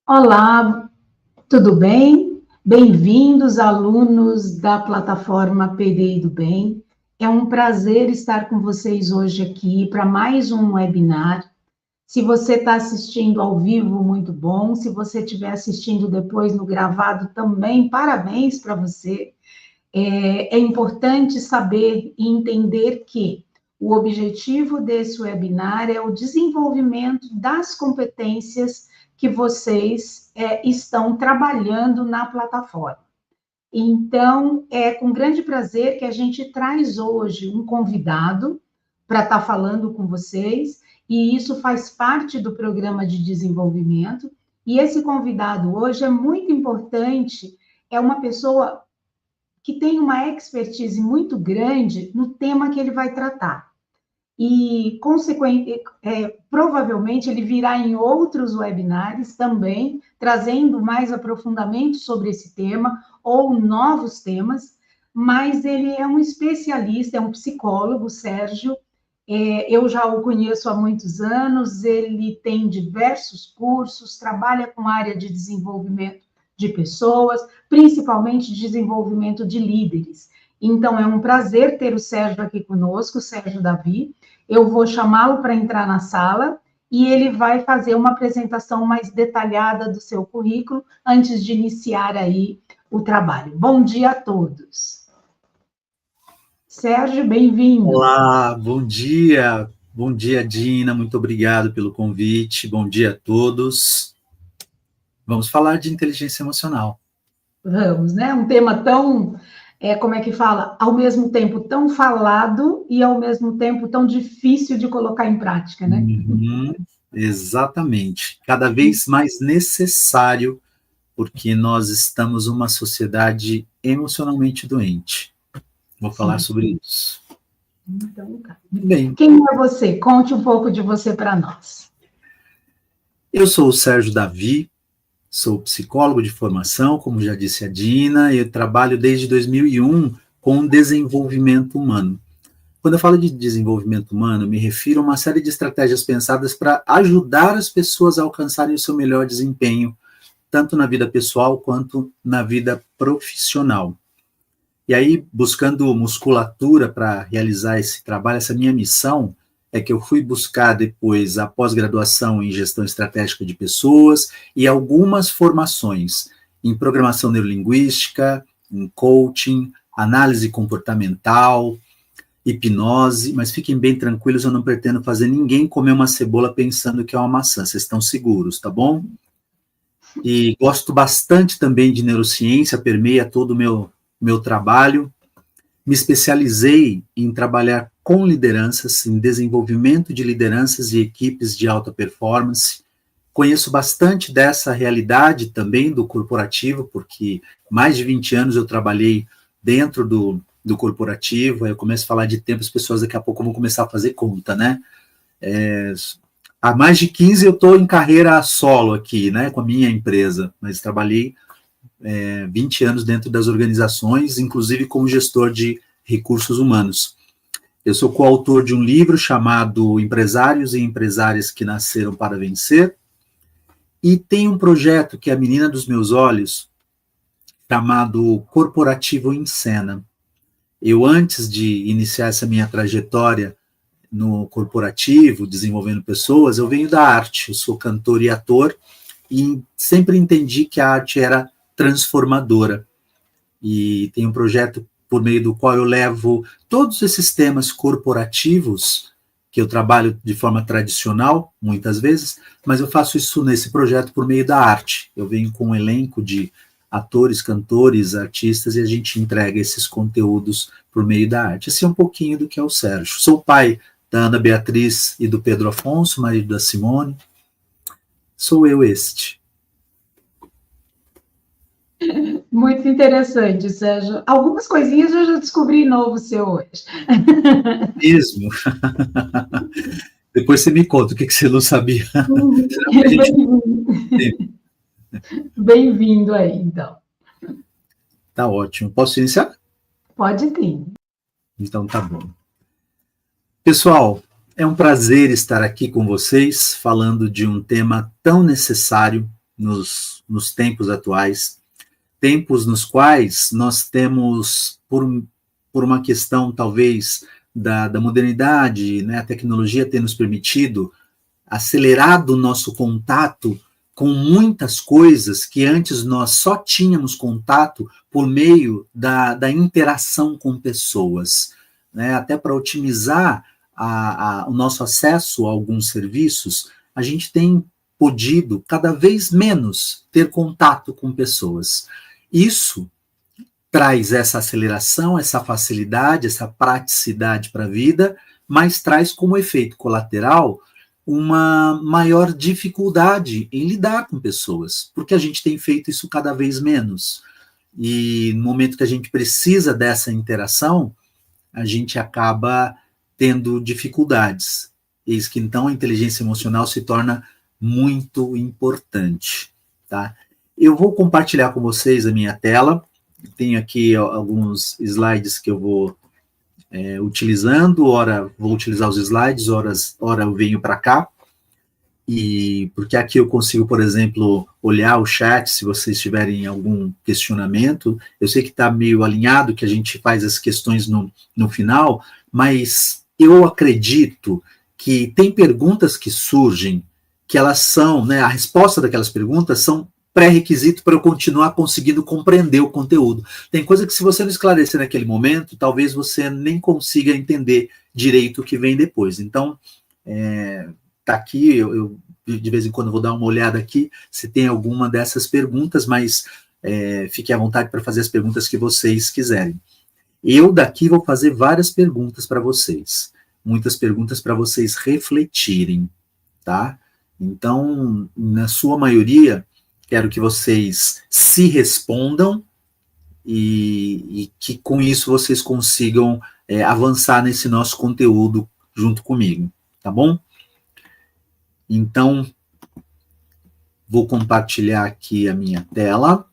Olá, tudo bem? Bem-vindos, alunos da plataforma PDI do Bem. É um prazer estar com vocês hoje aqui para mais um webinar. Se você está assistindo ao vivo, muito bom. Se você estiver assistindo depois no gravado, também parabéns para você. É importante saber e entender que o objetivo desse webinar é o desenvolvimento das competências que vocês estão trabalhando na plataforma. Então, é com grande prazer que a gente traz hoje um convidado para estar falando com vocês, e isso faz parte do programa de desenvolvimento. E esse convidado hoje é muito importante, é uma pessoa que tem uma expertise muito grande no tema que ele vai tratar. E, provavelmente, ele virá em outros webinars também, trazendo mais aprofundamento sobre esse tema, ou novos temas, mas ele é um especialista, é um psicólogo, Sérgio. Eu já o conheço há muitos anos, ele tem diversos cursos, trabalha com a área de desenvolvimento de pessoas, principalmente desenvolvimento de líderes. Então, é um prazer ter o Sérgio aqui conosco, o Sérgio Davi. Eu vou chamá-lo para entrar na sala e ele vai fazer uma apresentação mais detalhada do seu currículo antes de iniciar aí o trabalho. Bom dia a todos. Sérgio, bem-vindo. Olá, bom dia. Bom dia, Dina. Muito obrigado pelo convite. Bom dia a todos. Vamos falar de inteligência emocional. Vamos, né? Um tema tão, como é que fala? Ao mesmo tempo tão falado e ao mesmo tempo tão difícil de colocar em prática, né? Exatamente. Cada vez mais necessário, porque nós estamos numa sociedade emocionalmente doente. Vou falar sobre isso. Então, tá. Bem. Quem é você? Conte um pouco de você para nós. Eu sou o Sérgio Davi, sou psicólogo de formação, como já disse a Dina, eu trabalho desde 2001 com desenvolvimento humano. Quando eu falo de desenvolvimento humano, me refiro a uma série de estratégias pensadas para ajudar as pessoas a alcançarem o seu melhor desempenho, tanto na vida pessoal quanto na vida profissional. E aí, buscando musculatura para realizar esse trabalho, essa minha missão é que eu fui buscar depois a pós-graduação em gestão estratégica de pessoas e algumas formações em programação neurolinguística, em coaching, análise comportamental, hipnose, mas fiquem bem tranquilos, eu não pretendo fazer ninguém comer uma cebola pensando que é uma maçã, vocês estão seguros, tá bom? E gosto bastante também de neurociência, permeia todo o meu trabalho. Me especializei em trabalhar com lideranças, em desenvolvimento de lideranças e equipes de alta performance. Conheço bastante dessa realidade também do corporativo, porque mais de 20 anos eu trabalhei dentro do corporativo. Aí eu começo a falar de tempo, as pessoas daqui a pouco vão começar a fazer conta, né? Há mais de 15 eu estou em carreira solo aqui, né, com a minha empresa, mas trabalhei 20 anos dentro das organizações, inclusive como gestor de recursos humanos. Eu sou coautor de um livro chamado Empresários e Empresárias que Nasceram para Vencer, e tem um projeto que é a menina dos meus olhos, chamado Corporativo em Cena. Eu, antes de iniciar essa minha trajetória no corporativo, desenvolvendo pessoas, eu venho da arte, eu sou cantor e ator, e sempre entendi que a arte era transformadora. E tem um projeto por meio do qual eu levo todos esses temas corporativos, que eu trabalho de forma tradicional, muitas vezes, mas eu faço isso nesse projeto por meio da arte. Eu venho com um elenco de atores, cantores, artistas, e a gente entrega esses conteúdos por meio da arte. Esse é um pouquinho do que é o Sérgio. Sou pai da Ana Beatriz e do Pedro Afonso, marido da Simone. Sou eu este. Muito interessante, Sérgio. Algumas coisinhas eu já descobri novo seu hoje. Mesmo? Depois você me conta o que você não sabia. Bem-vindo aí, então. Tá ótimo. Posso iniciar? Pode sim. Então tá bom. Pessoal, é um prazer estar aqui com vocês, falando de um tema tão necessário nos tempos atuais, tempos nos quais nós temos, por uma questão talvez da modernidade, né, a tecnologia ter nos permitido acelerado o nosso contato com muitas coisas que antes nós só tínhamos contato por meio da interação com pessoas, né? Até para otimizar o nosso acesso a alguns serviços, a gente tem podido cada vez menos ter contato com pessoas. Isso traz essa aceleração, essa facilidade, essa praticidade para a vida, mas traz como efeito colateral uma maior dificuldade em lidar com pessoas, porque a gente tem feito isso cada vez menos. E no momento que a gente precisa dessa interação, a gente acaba tendo dificuldades. Eis que então a inteligência emocional se torna muito importante, tá? Eu vou compartilhar com vocês a minha tela. Tenho aqui alguns slides que eu vou utilizando, ora vou utilizar os slides, ora eu venho para cá, e porque aqui eu consigo, por exemplo, olhar o chat, se vocês tiverem algum questionamento. Eu sei que está meio alinhado, que a gente faz as questões no final, mas eu acredito que tem perguntas que surgem, que elas são, né, a resposta daquelas perguntas são pré-requisito para eu continuar conseguindo compreender o conteúdo. Tem coisa que se você não esclarecer naquele momento, talvez você nem consiga entender direito o que vem depois. Então, tá aqui, eu de vez em quando vou dar uma olhada aqui, se tem alguma dessas perguntas, mas fiquem à vontade para fazer as perguntas que vocês quiserem. Eu daqui vou fazer várias perguntas para vocês, muitas perguntas para vocês refletirem, tá? Então, na sua maioria, quero que vocês se respondam e que com isso vocês consigam avançar nesse nosso conteúdo junto comigo, tá bom? Então, vou compartilhar aqui a minha tela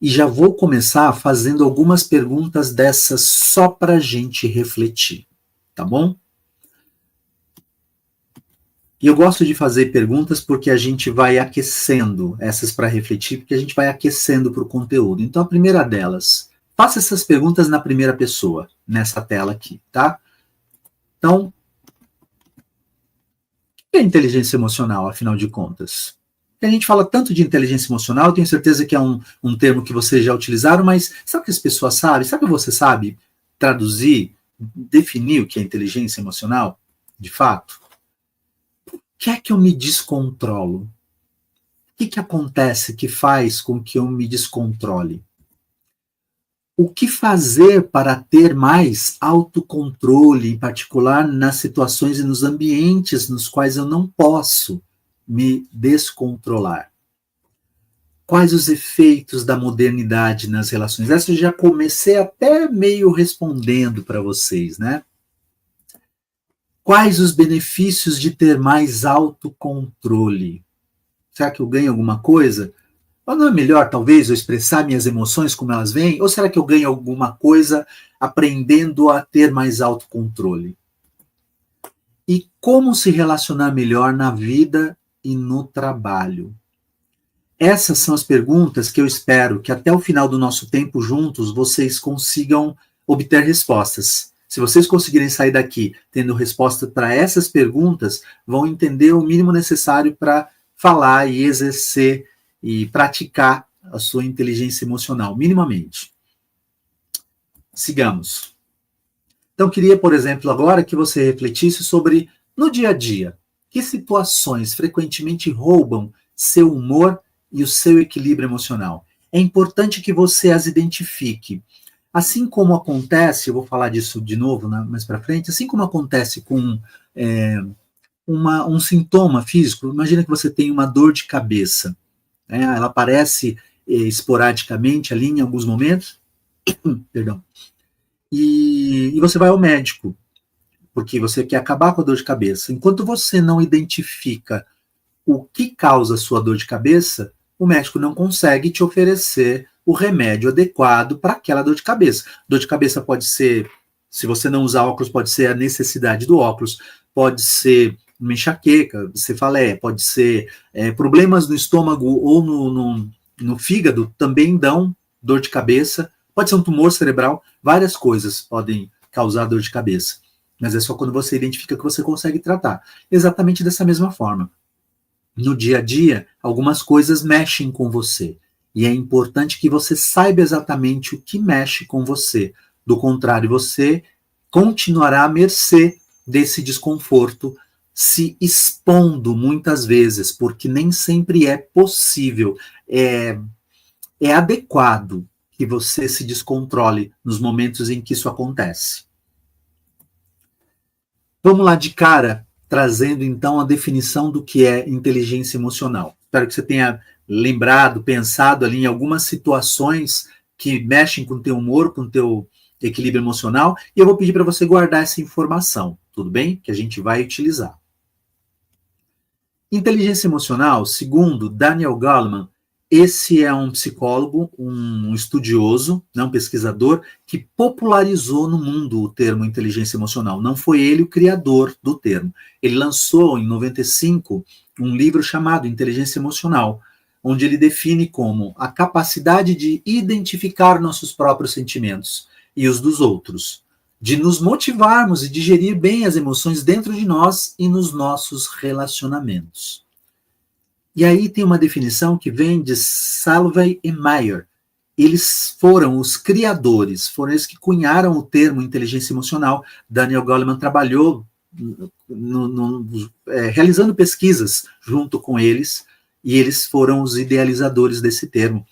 e já vou começar fazendo algumas perguntas dessas só para a gente refletir, tá bom? E eu gosto de fazer perguntas porque a gente vai aquecendo essas para refletir, porque a gente vai aquecendo para o conteúdo. Então, a primeira delas, faça essas perguntas na primeira pessoa, nessa tela aqui, tá? Então, o que é inteligência emocional, afinal de contas? A gente fala tanto de inteligência emocional, eu tenho certeza que é um termo que vocês já utilizaram, mas sabe o que as pessoas sabem? Sabe o que você sabe traduzir, definir o que é inteligência emocional, de fato? O que é que eu me descontrolo? O que acontece que faz com que eu me descontrole? O que fazer para ter mais autocontrole, em particular nas situações e nos ambientes nos quais eu não posso me descontrolar? Quais os efeitos da modernidade nas relações? Essa eu já comecei até meio respondendo para vocês, né? Quais os benefícios de ter mais autocontrole? Será que eu ganho alguma coisa? Ou não é melhor, talvez, eu expressar minhas emoções como elas vêm? Ou será que eu ganho alguma coisa aprendendo a ter mais autocontrole? E como se relacionar melhor na vida e no trabalho? Essas são as perguntas que eu espero que até o final do nosso tempo juntos vocês consigam obter respostas. Se vocês conseguirem sair daqui tendo resposta para essas perguntas, vão entender o mínimo necessário para falar e exercer e praticar a sua inteligência emocional, minimamente. Sigamos. Então, queria, por exemplo, agora que você refletisse sobre, no dia a dia, que situações frequentemente roubam seu humor e o seu equilíbrio emocional. É importante que você as identifique. Assim como acontece, eu vou falar disso de novo mais para frente, assim como acontece com um sintoma físico, imagina que você tem uma dor de cabeça, né? Ela aparece esporadicamente ali em alguns momentos, perdão, e você vai ao médico, porque você quer acabar com a dor de cabeça. Enquanto você não identifica o que causa a sua dor de cabeça, o médico não consegue te oferecer o remédio adequado para aquela dor de cabeça. Dor de cabeça pode ser, se você não usar óculos, pode ser a necessidade do óculos, pode ser uma enxaqueca, você fala, pode ser problemas no estômago ou no fígado também dão dor de cabeça, pode ser um tumor cerebral, várias coisas podem causar dor de cabeça, mas é só quando você identifica que você consegue tratar. Exatamente dessa mesma forma. No dia a dia, algumas coisas mexem com você, e é importante que você saiba exatamente o que mexe com você. Do contrário, você continuará à mercê desse desconforto, se expondo muitas vezes, porque nem sempre é possível, é adequado que você se descontrole nos momentos em que isso acontece. Vamos lá de cara, trazendo então a definição do que é inteligência emocional. Espero que você tenha lembrado, pensado ali em algumas situações que mexem com o teu humor, com o teu equilíbrio emocional, e eu vou pedir para você guardar essa informação, tudo bem? Que a gente vai utilizar. Inteligência emocional, segundo Daniel Goleman, esse é um psicólogo, um estudioso, um pesquisador, que popularizou no mundo o termo inteligência emocional. Não foi ele o criador do termo. Ele lançou, em 95, um livro chamado Inteligência Emocional, onde ele define como a capacidade de identificar nossos próprios sentimentos e os dos outros, de nos motivarmos e digerir bem as emoções dentro de nós e nos nossos relacionamentos. E aí tem uma definição que vem de Salovey e Mayer. Eles foram os criadores, foram eles que cunharam o termo inteligência emocional. Daniel Goleman trabalhou realizando pesquisas junto com eles, e eles foram os idealizadores desse termo.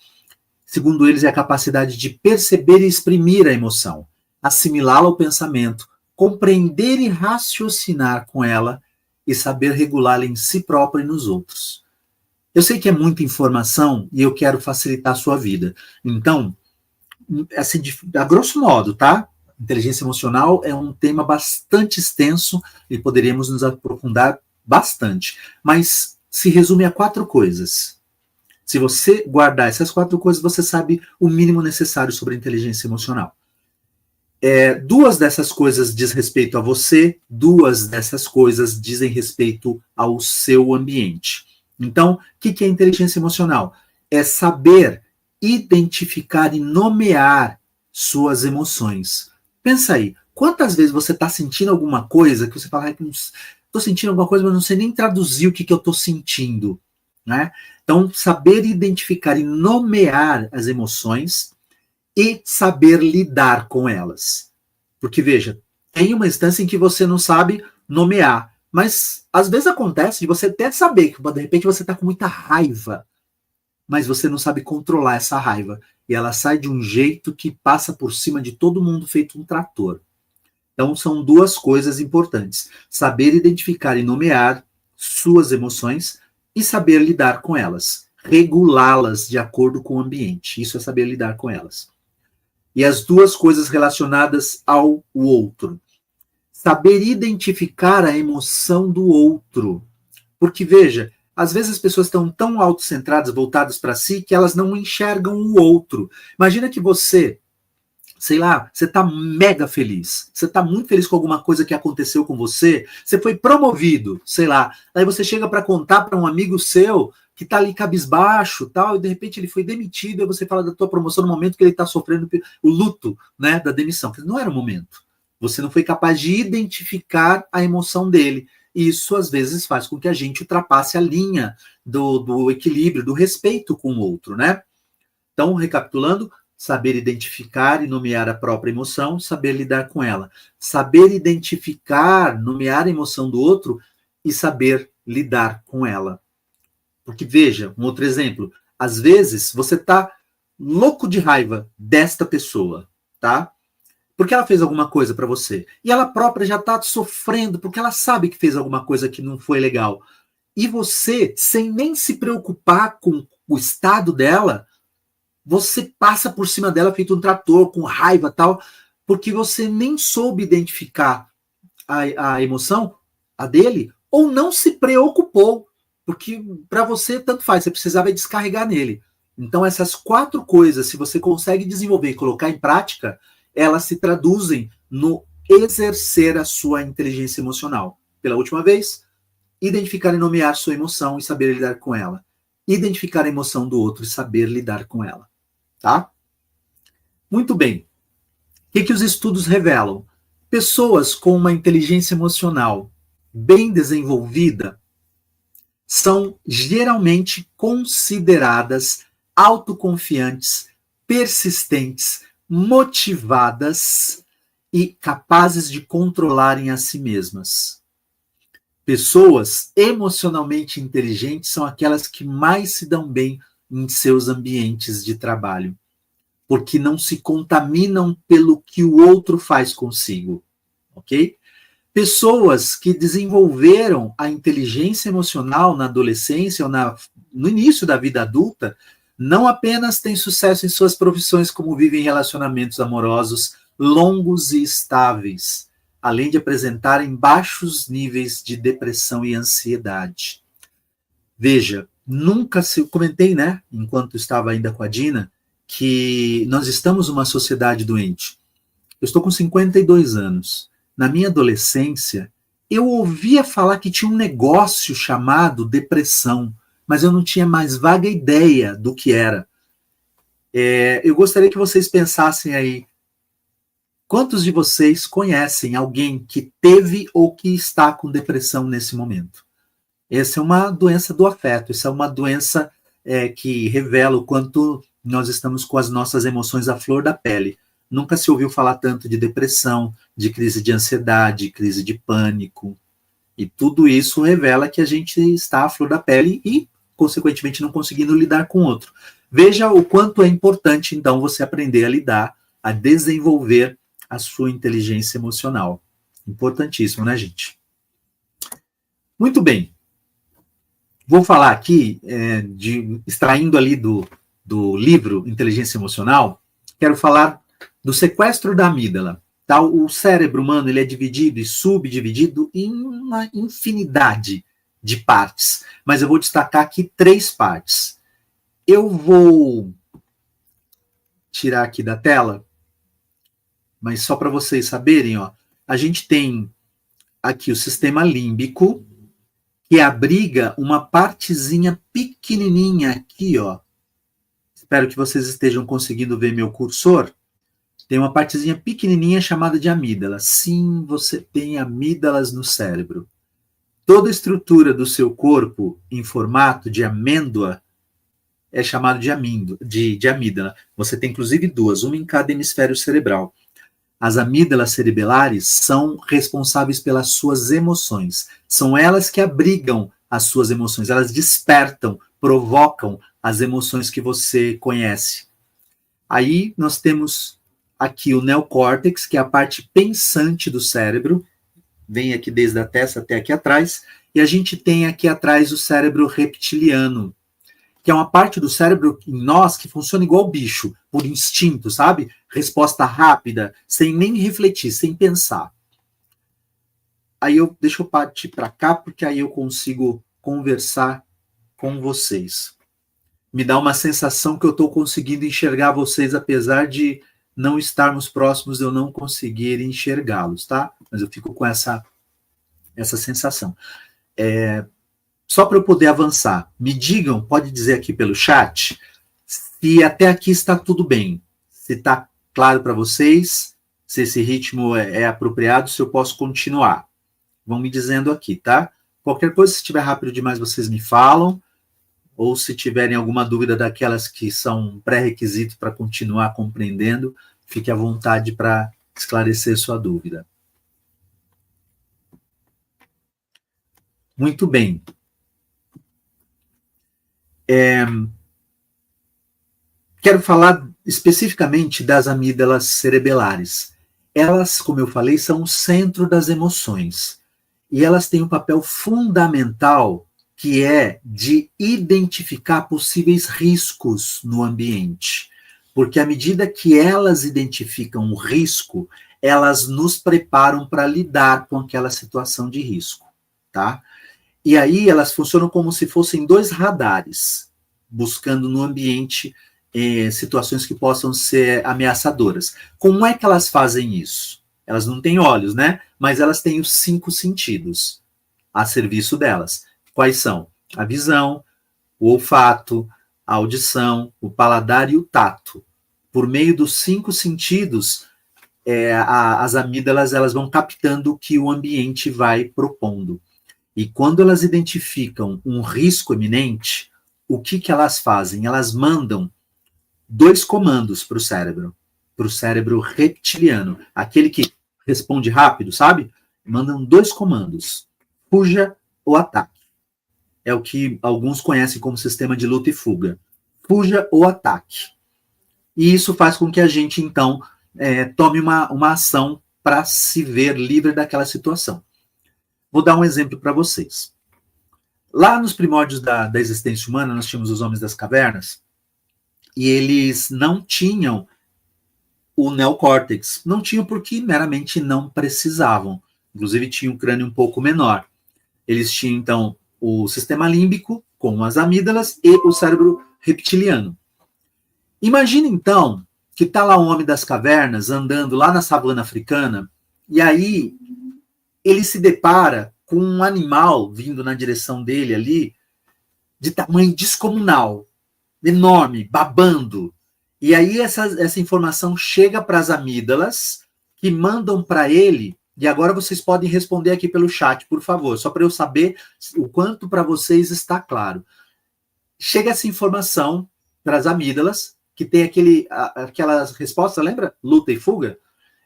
Segundo eles, é a capacidade de perceber e exprimir a emoção, assimilá-la ao pensamento, compreender e raciocinar com ela e saber regulá-la em si próprio e nos outros. Eu sei que é muita informação e eu quero facilitar a sua vida. Então, assim, a grosso modo, tá? Inteligência emocional é um tema bastante extenso e poderíamos nos aprofundar bastante. Mas se resume a 4 coisas. Se você guardar essas 4 coisas, você sabe o mínimo necessário sobre a inteligência emocional. 2 dessas coisas diz respeito a você, 2 dessas coisas dizem respeito ao seu ambiente. Então, o que é inteligência emocional? É saber identificar e nomear suas emoções. Pensa aí, quantas vezes você está sentindo alguma coisa que você fala, estou sentindo alguma coisa, mas não sei nem traduzir o que eu estou sentindo, né? Então, saber identificar e nomear as emoções e saber lidar com elas. Porque, veja, tem uma instância em que você não sabe nomear, mas às vezes acontece de você até saber que de repente você está com muita raiva, mas você não sabe controlar essa raiva. E ela sai de um jeito que passa por cima de todo mundo feito um trator. Então são 2 coisas importantes. Saber identificar e nomear suas emoções e saber lidar com elas. Regulá-las de acordo com o ambiente. Isso é saber lidar com elas. E as 2 coisas relacionadas ao outro. Saber identificar a emoção do outro. Porque, veja, às vezes as pessoas estão tão autocentradas, voltadas para si, que elas não enxergam o outro. Imagina que você, sei lá, você está mega feliz. Você está muito feliz com alguma coisa que aconteceu com você. Você foi promovido, sei lá. Aí você chega para contar para um amigo seu que está ali cabisbaixo, tal, e de repente ele foi demitido, e você fala da tua promoção no momento que ele está sofrendo o luto, né, da demissão. Não era o momento. Você não foi capaz de identificar a emoção dele. E isso, às vezes, faz com que a gente ultrapasse a linha do equilíbrio, do respeito com o outro, né? Então, recapitulando, saber identificar e nomear a própria emoção, saber lidar com ela. Saber identificar, nomear a emoção do outro e saber lidar com ela. Porque, veja, um outro exemplo. Às vezes, você está louco de raiva desta pessoa, tá? Porque ela fez alguma coisa para você. E ela própria já está sofrendo, porque ela sabe que fez alguma coisa que não foi legal. E você, sem nem se preocupar com o estado dela, você passa por cima dela feito um trator, com raiva e tal, porque você nem soube identificar a emoção, a dele, ou não se preocupou. Porque para você, tanto faz, você precisava descarregar nele. Então, essas 4 coisas, se você consegue desenvolver e colocar em prática, elas se traduzem no exercer a sua inteligência emocional. Pela última vez, identificar e nomear sua emoção e saber lidar com ela. Identificar a emoção do outro e saber lidar com ela. Tá? Muito bem. O que os estudos revelam? Pessoas com uma inteligência emocional bem desenvolvida são geralmente consideradas autoconfiantes, persistentes, motivadas e capazes de controlarem a si mesmas. Pessoas emocionalmente inteligentes são aquelas que mais se dão bem em seus ambientes de trabalho, porque não se contaminam pelo que o outro faz consigo, ok? Pessoas que desenvolveram a inteligência emocional na adolescência ou no início da vida adulta, não apenas têm sucesso em suas profissões, como vivem relacionamentos amorosos longos e estáveis, além de apresentarem baixos níveis de depressão e ansiedade. Veja, eu comentei, né, enquanto estava ainda com a Dina, que nós estamos numa sociedade doente. Eu estou com 52 anos. Na minha adolescência, eu ouvia falar que tinha um negócio chamado depressão, mas eu não tinha mais vaga ideia do que era. Eu gostaria que vocês pensassem aí, quantos de vocês conhecem alguém que teve ou que está com depressão nesse momento? Essa é uma doença do afeto, essa é uma doença que revela o quanto nós estamos com as nossas emoções à flor da pele. Nunca se ouviu falar tanto de depressão, de crise de ansiedade, crise de pânico. E tudo isso revela que a gente está à flor da pele e, consequentemente, não conseguindo lidar com o outro. Veja o quanto é importante, então, você aprender a lidar, a desenvolver a sua inteligência emocional. Importantíssimo, né, gente? Muito bem. Vou falar aqui, extraindo ali do livro Inteligência Emocional, quero falar do sequestro da amígdala. Tá? O cérebro humano ele é dividido e subdividido em uma infinidade de partes, mas eu vou destacar aqui 3 partes. Eu vou tirar aqui da tela, mas só para vocês saberem, ó, a gente tem aqui o sistema límbico, que abriga uma partezinha pequenininha aqui, ó. Espero que vocês estejam conseguindo ver meu cursor. Tem uma partezinha pequenininha chamada de amígdala. Sim, você tem amígdalas no cérebro. Toda a estrutura do seu corpo em formato de amêndoa é chamado de amígdala. Você tem inclusive 2, uma em cada hemisfério cerebral. As amígdalas cerebelares são responsáveis pelas suas emoções. São elas que abrigam as suas emoções. Elas despertam, provocam as emoções que você conhece. Aí nós temos aqui o neocórtex, que é a parte pensante do cérebro. Vem aqui desde a testa até aqui atrás. E a gente tem aqui atrás o cérebro reptiliano, que é uma parte do cérebro em nós que funciona igual bicho, por instinto, sabe? Resposta rápida, sem nem refletir, sem pensar. Aí deixa eu partir para cá, porque aí eu consigo conversar com vocês. Me dá uma sensação que eu estou conseguindo enxergar vocês, apesar de não estarmos próximos, eu não conseguir enxergá-los, tá? Mas eu fico com essa sensação. Só para eu poder avançar, me digam, pode dizer aqui pelo chat, se até aqui está tudo bem, se está claro para vocês, se esse ritmo é apropriado, se eu posso continuar. Vão me dizendo aqui, tá? Qualquer coisa, se estiver rápido demais, vocês me falam, ou se tiverem alguma dúvida daquelas que são pré-requisito para continuar compreendendo, fique à vontade para esclarecer sua dúvida. Muito bem. Quero falar especificamente das amígdalas cerebelares. Elas, como eu falei, são o centro das emoções. E elas têm um papel fundamental, que é de identificar possíveis riscos no ambiente. Porque à medida que elas identificam o risco, elas nos preparam para lidar com aquela situação de risco, tá? E aí elas funcionam como se fossem 2 radares, buscando no ambiente situações que possam ser ameaçadoras. Como é que elas fazem isso? Elas não têm olhos, né? Mas elas têm os 5 sentidos. a serviço delas. Quais são? A visão, o olfato, a audição, o paladar e o tato. Por meio dos 5 sentidos, as amígdalas elas vão captando o que o ambiente vai propondo. E quando elas identificam um risco iminente, o que elas fazem? Elas mandam 2 comandos para o cérebro reptiliano, aquele que responde rápido, sabe? Mandam 2 comandos, fuja ou ataque. É o que alguns conhecem como sistema de luta e fuga. Fuja ou ataque. E isso faz com que a gente, então, tome uma ação para se ver livre daquela situação. Vou dar um exemplo para vocês. Lá nos primórdios da existência humana, nós tínhamos os homens das cavernas, e eles não tinham o neocórtex. Não tinham porque meramente não precisavam. Inclusive tinham um crânio um pouco menor. Eles tinham, então, o sistema límbico, com as amígdalas, e o cérebro reptiliano. Imagina, então, que está lá um homem das cavernas, andando lá na savana africana, e aí ele se depara com um animal vindo na direção dele ali, de tamanho descomunal, enorme, babando. E aí essa informação chega para as amígdalas, que mandam para ele, e agora vocês podem responder aqui pelo chat, por favor, só para eu saber o quanto para vocês está claro. Chega essa informação para as amígdalas, que tem aquela resposta, lembra? Luta e fuga.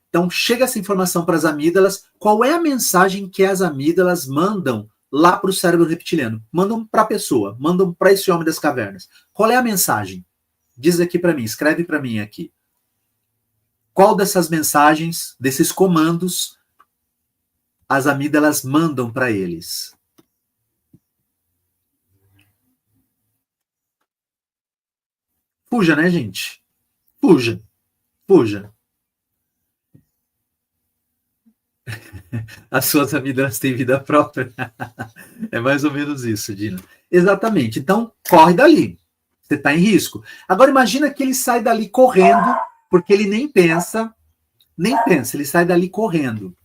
Então, chega essa informação para as amígdalas. Qual é a mensagem que as amígdalas mandam lá para o cérebro reptiliano? Mandam para a pessoa, mandam para esse homem das cavernas. Qual é a mensagem? Diz aqui para mim, escreve para mim aqui. Qual dessas mensagens, desses comandos, as amígdalas mandam para eles? Fuja, né, gente? Fuja. Fuja. As suas amígdalas têm vida própria. É mais ou menos isso, Dina. Exatamente. Então, corre dali. Você está em risco. Agora, imagina que ele sai dali correndo, porque ele nem pensa, ele sai dali correndo.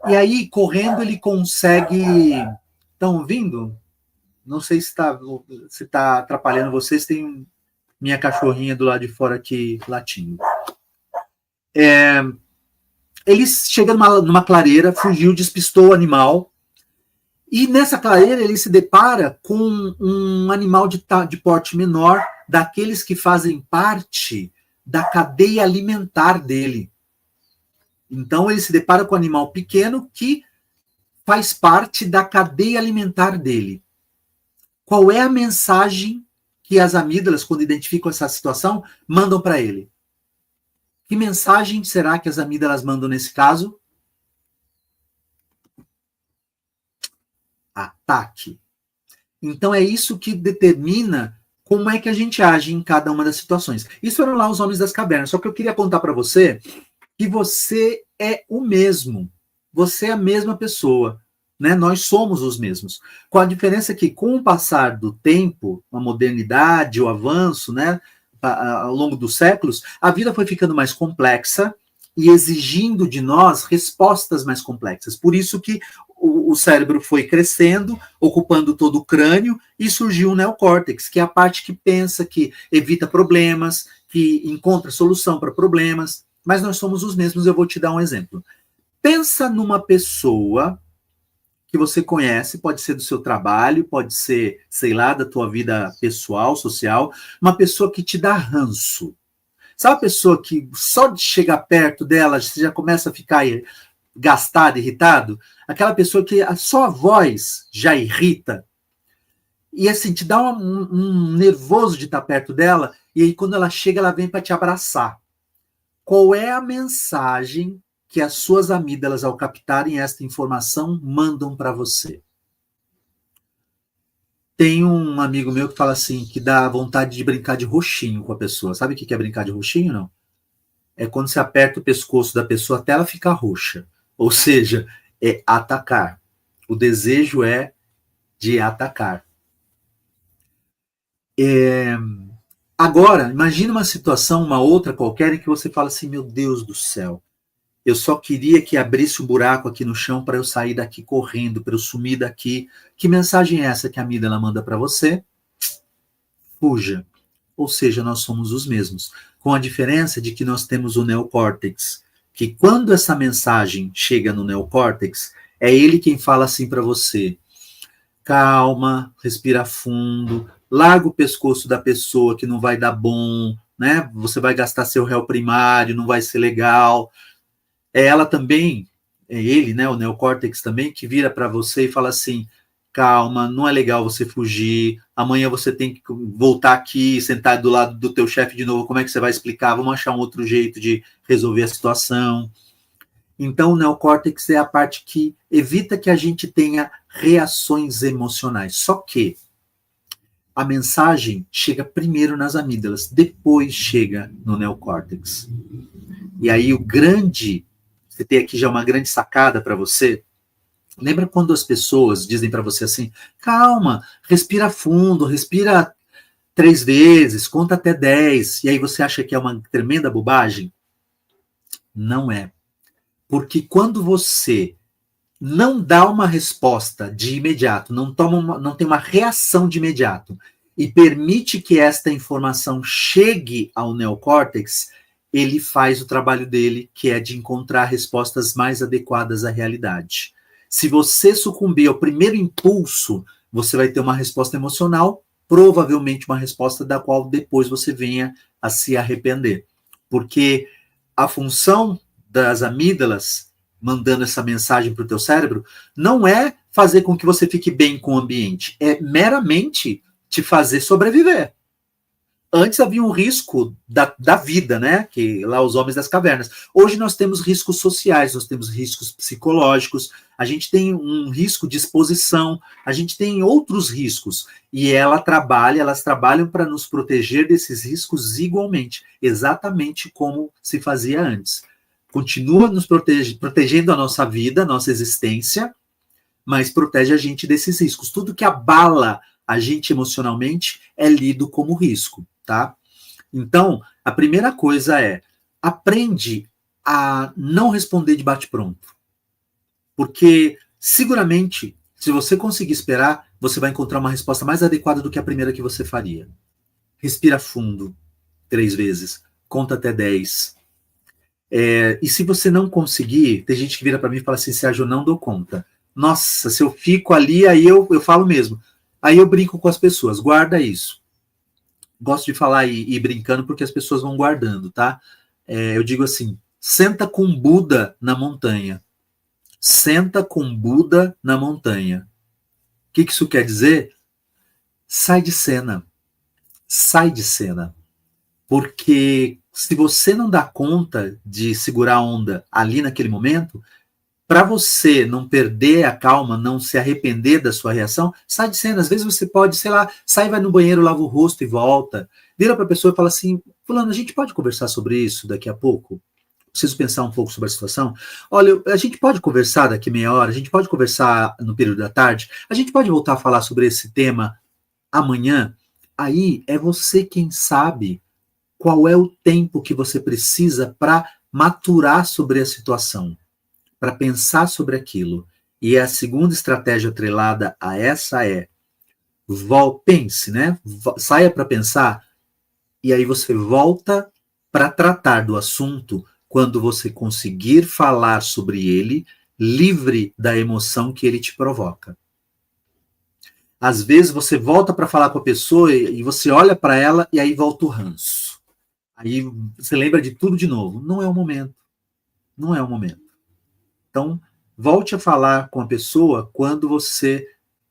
E aí, correndo, ele consegue... Estão ouvindo? Não sei se está atrapalhando vocês. Tem minha cachorrinha do lado de fora aqui latindo. Ele chega numa clareira, fugiu, despistou o animal. E nessa clareira ele se depara com um animal de porte menor, daqueles que fazem parte da cadeia alimentar dele. Então ele se depara com um animal pequeno que faz parte da cadeia alimentar dele. Qual é a mensagem que as amígdalas, quando identificam essa situação, mandam para ele? Que mensagem será que as amígdalas mandam nesse caso? Ataque. Então é isso que determina como é que a gente age em cada uma das situações. Isso eram lá os homens das cavernas. Só que eu queria apontar para você que você é o mesmo. Você é a mesma pessoa. Né? Nós somos os mesmos. Com a diferença que, com o passar do tempo, a modernidade, o avanço, né, ao longo dos séculos, a vida foi ficando mais complexa e exigindo de nós respostas mais complexas. Por isso que o cérebro foi crescendo, ocupando todo o crânio, e surgiu o neocórtex, que é a parte que pensa, que evita problemas, que encontra solução para problemas. Mas nós somos os mesmos. Eu vou te dar um exemplo. Pensa numa pessoa que você conhece, pode ser do seu trabalho, pode ser, sei lá, da tua vida pessoal, social, uma pessoa que te dá ranço. Sabe a pessoa que só de chegar perto dela, você já começa a ficar gastado, irritado? Aquela pessoa que só a voz já irrita. E assim, te dá um nervoso de estar perto dela, e aí quando ela chega, ela vem para te abraçar. Qual é a mensagem que as suas amígdalas, ao captarem esta informação, mandam para você? Tem um amigo meu que fala assim, que dá vontade de brincar de roxinho com a pessoa. Sabe o que é brincar de roxinho, não? É quando você aperta o pescoço da pessoa até ela ficar roxa. Ou seja, é atacar. O desejo é de atacar. Agora, imagine uma situação, uma outra qualquer, em que você fala assim, meu Deus do céu, Eu só queria que abrisse um buraco aqui no chão para eu sair daqui correndo, para eu sumir daqui. Que mensagem é essa que a amígdala manda para você? Fuja. Ou seja, nós somos os mesmos. Com a diferença de que nós temos o neocórtex, que quando essa mensagem chega no neocórtex, é ele quem fala assim para você: calma, respira fundo, larga o pescoço da pessoa que não vai dar bom, né? Você vai gastar seu réu primário, não vai ser legal. É ela também, é ele, né, o neocórtex também, que vira para você e fala assim: calma, não é legal você fugir, amanhã você tem que voltar aqui, sentar do lado do teu chefe de novo, como é que você vai explicar? Vamos achar um outro jeito de resolver a situação. Então, o neocórtex é a parte que evita que a gente tenha reações emocionais. Só que a mensagem chega primeiro nas amígdalas, depois chega no neocórtex. E aí você tem aqui já uma grande sacada para você. Lembra quando as pessoas dizem para você assim: calma, respira fundo, respira 3 vezes, conta até 10, e aí você acha que é uma tremenda bobagem? Não é. Porque quando você não dá uma resposta de imediato, não tem uma reação de imediato, e permite que esta informação chegue ao neocórtex, ele faz o trabalho dele, que é de encontrar respostas mais adequadas à realidade. Se você sucumbir ao primeiro impulso, você vai ter uma resposta emocional, provavelmente uma resposta da qual depois você venha a se arrepender. Porque a função das amígdalas, mandando essa mensagem para o teu cérebro, não é fazer com que você fique bem com o ambiente, é meramente te fazer sobreviver. Antes havia um risco da vida, né? Que lá os homens das cavernas. Hoje nós temos riscos sociais, nós temos riscos psicológicos, a gente tem um risco de exposição, a gente tem outros riscos. E elas trabalham para nos proteger desses riscos igualmente, exatamente como se fazia antes. Continua nos protegendo a nossa vida, a nossa existência, mas protege a gente desses riscos. Tudo que abala a gente emocionalmente é lido como risco. Tá? Então, a primeira coisa é: aprende a não responder de bate-pronto. Porque, seguramente, se você conseguir esperar, você vai encontrar uma resposta mais adequada do que a primeira que você faria. Respira fundo 3 vezes, conta até 10. E se você não conseguir, tem gente que vira para mim e fala assim: Sérgio, eu não dou conta. Nossa, se eu fico ali, aí eu falo mesmo. Aí eu brinco com as pessoas, guarda isso. Gosto de falar e brincando porque as pessoas vão guardando, tá? Eu digo assim: senta com Buda na montanha. Senta com Buda na montanha. O que isso quer dizer? Sai de cena. Sai de cena. Porque se você não dá conta de segurar a onda ali naquele momento, para você não perder a calma, não se arrepender da sua reação, sai de cena. Às vezes você pode, sei lá, sai, vai no banheiro, lava o rosto e volta. Vira para a pessoa e fala assim: fulano, a gente pode conversar sobre isso daqui a pouco? Preciso pensar um pouco sobre a situação. Olha, a gente pode conversar daqui meia hora, a gente pode conversar no período da tarde, a gente pode voltar a falar sobre esse tema amanhã. Aí é você quem sabe qual é o tempo que você precisa para maturar sobre a situação, para pensar sobre aquilo. E a segunda estratégia atrelada a essa é: pense, né? Saia para pensar, e aí você volta para tratar do assunto quando você conseguir falar sobre ele, livre da emoção que ele te provoca. Às vezes você volta para falar com a pessoa e você olha para ela e aí volta o ranço. Aí você lembra de tudo de novo. Não é o momento. Não é o momento. Então, volte a falar com a pessoa quando você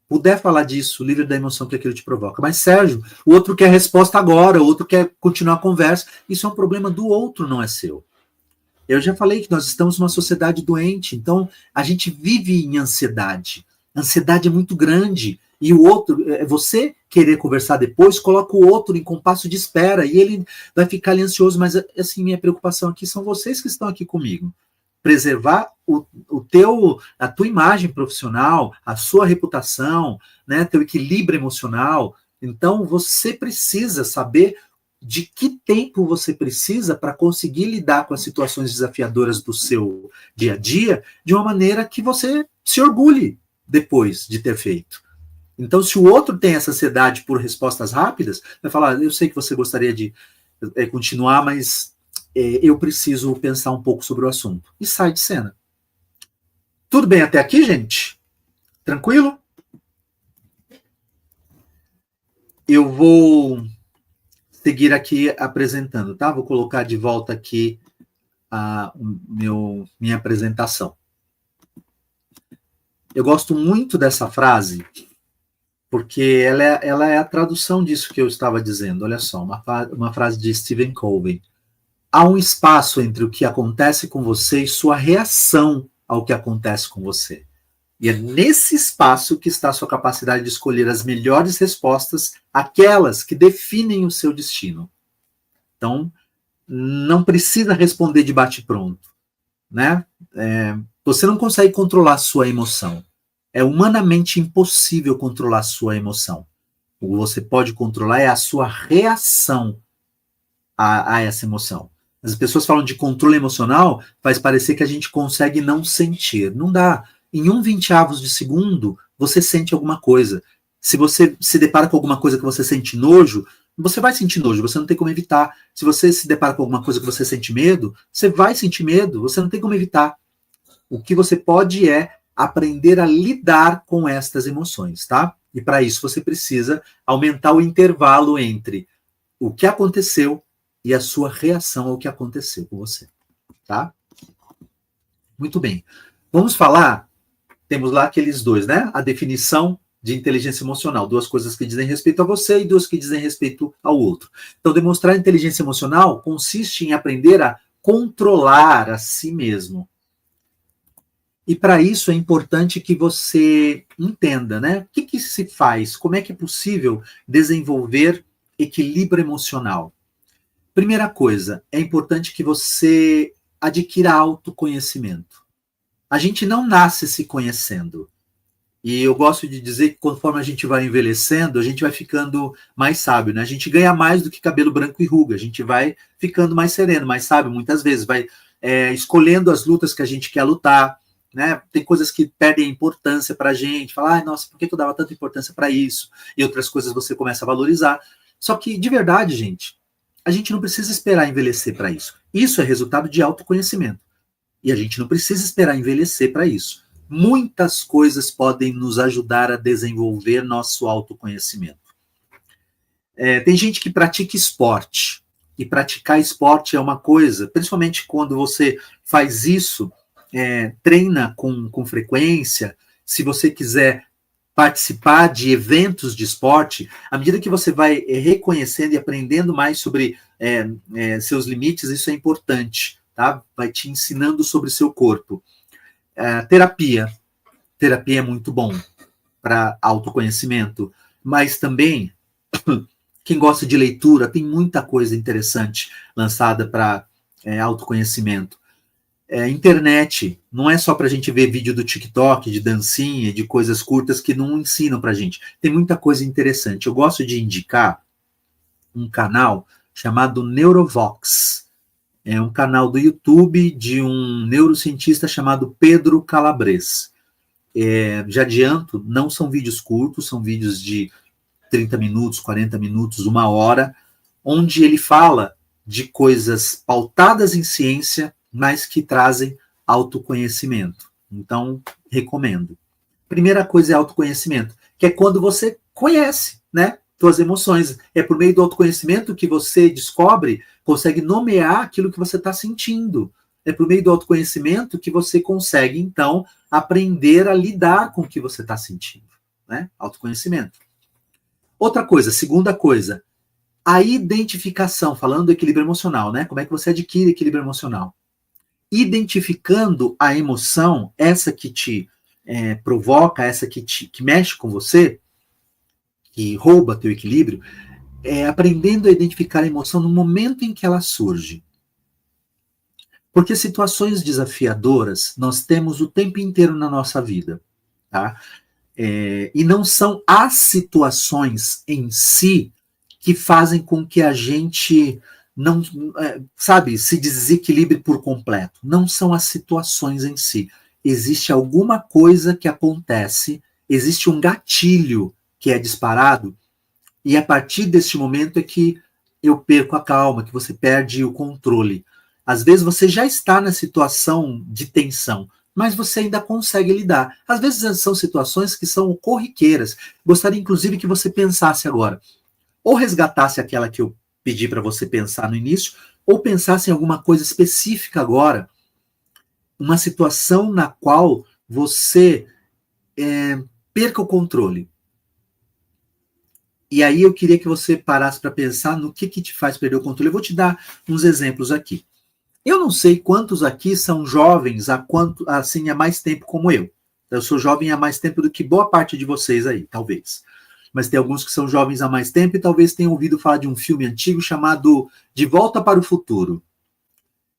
puder falar disso, livre da emoção que aquilo te provoca. Mas, Sérgio, o outro quer resposta agora, o outro quer continuar a conversa. Isso é um problema do outro, não é seu. Eu já falei que nós estamos numa sociedade doente, então a gente vive em ansiedade. A ansiedade é muito grande. E o outro, você querer conversar depois, coloca o outro em compasso de espera e ele vai ficar ali ansioso. Mas, assim, minha preocupação aqui são vocês que estão aqui comigo. Preservar a tua imagem profissional, a sua reputação, né, teu equilíbrio emocional. Então, você precisa saber de que tempo você precisa para conseguir lidar com as situações desafiadoras do seu dia a dia de uma maneira que você se orgulhe depois de ter feito. Então, se o outro tem essa ansiedade por respostas rápidas, vai falar, eu sei que você gostaria de continuar, mas eu preciso pensar um pouco sobre o assunto. E sai de cena. Tudo bem até aqui, gente? Tranquilo? Eu vou seguir aqui apresentando, tá? Vou colocar de volta aqui minha apresentação. Eu gosto muito dessa frase, porque ela é a tradução disso que eu estava dizendo. Olha só, uma frase de Stephen Covey. Há um espaço entre o que acontece com você e sua reação ao que acontece com você. E é nesse espaço que está a sua capacidade de escolher as melhores respostas, aquelas que definem o seu destino. Então, não precisa responder de bate-pronto, né? Você não consegue controlar a sua emoção. É humanamente impossível controlar a sua emoção. O que você pode controlar é a sua reação a essa emoção. As pessoas falam de controle emocional, faz parecer que a gente consegue não sentir. Não dá. Em 1/20 de segundo, você sente alguma coisa. Se você se depara com alguma coisa que você sente nojo, você vai sentir nojo, você não tem como evitar. Se você se depara com alguma coisa que você sente medo, você vai sentir medo, você não tem como evitar. O que você pode é aprender a lidar com estas emoções, tá? E para isso você precisa aumentar o intervalo entre o que aconteceu e a sua reação ao que aconteceu com você, tá? Muito bem. Vamos falar, temos lá aqueles dois, né? A definição de inteligência emocional, 2 coisas que dizem respeito a você e 2 que dizem respeito ao outro. Então, demonstrar inteligência emocional consiste em aprender a controlar a si mesmo. E para isso é importante que você entenda, né? O que se faz? Como é que é possível desenvolver equilíbrio emocional? Primeira coisa, é importante que você adquira autoconhecimento. A gente não nasce se conhecendo. E eu gosto de dizer que conforme a gente vai envelhecendo, a gente vai ficando mais sábio, né? A gente ganha mais do que cabelo branco e ruga. A gente vai ficando mais sereno, mais sábio, muitas vezes. Vai escolhendo as lutas que a gente quer lutar, né? Tem coisas que perdem importância pra gente. Falar, nossa, por que eu dava tanta importância para isso? E outras coisas você começa a valorizar. Só que, de verdade, gente, a gente não precisa esperar envelhecer para isso. Isso é resultado de autoconhecimento. E a gente não precisa esperar envelhecer para isso. Muitas coisas podem nos ajudar a desenvolver nosso autoconhecimento. Tem gente que pratica esporte. E praticar esporte é uma coisa, principalmente quando você faz isso, treina com frequência. Se você quiser participar de eventos de esporte, à medida que você vai reconhecendo e aprendendo mais sobre seus limites, isso é importante, tá? Vai te ensinando sobre o seu corpo. Terapia é muito bom para autoconhecimento, mas também quem gosta de leitura, tem muita coisa interessante lançada para autoconhecimento. Internet, não é só para a gente ver vídeo do TikTok, de dancinha, de coisas curtas que não ensinam para a gente. Tem muita coisa interessante. Eu gosto de indicar um canal chamado Neurovox. É um canal do YouTube de um neurocientista chamado Pedro Calabres. Já adianto, não são vídeos curtos, são vídeos de 30 minutos, 40 minutos, 1 hora, onde ele fala de coisas pautadas em ciência, mas que trazem autoconhecimento. Então, recomendo. Primeira coisa é autoconhecimento, que é quando você conhece, né, suas emoções. É por meio do autoconhecimento que você descobre, consegue nomear aquilo que você está sentindo. É por meio do autoconhecimento que você consegue, então, aprender a lidar com o que você está sentindo, né? Autoconhecimento. Outra coisa, segunda coisa, a identificação, falando do equilíbrio emocional, né? Como é que você adquire equilíbrio emocional? Identificando a emoção, essa que te provoca, essa que mexe com você, que rouba teu equilíbrio, aprendendo a identificar a emoção no momento em que ela surge. Porque situações desafiadoras nós temos o tempo inteiro na nossa vida, tá? E não são as situações em si que fazem com que a gente não, sabe, se desequilibre por completo. Não são as situações em si. Existe alguma coisa que acontece, existe um gatilho que é disparado, e a partir deste momento é que eu perco a calma, que você perde o controle. Às vezes você já está na situação de tensão, mas você ainda consegue lidar. Às vezes são situações que são corriqueiras. Gostaria, inclusive, que você pensasse agora. Ou resgatasse aquela que eu pedi para você pensar no início, ou pensasse em alguma coisa específica agora, uma situação na qual você perca o controle. E aí eu queria que você parasse para pensar no que te faz perder o controle. Eu vou te dar uns exemplos aqui. Eu não sei quantos aqui são jovens há mais tempo como eu. Eu sou jovem há mais tempo do que boa parte de vocês aí, talvez. Mas tem alguns que são jovens há mais tempo e talvez tenham ouvido falar de um filme antigo chamado De Volta para o Futuro.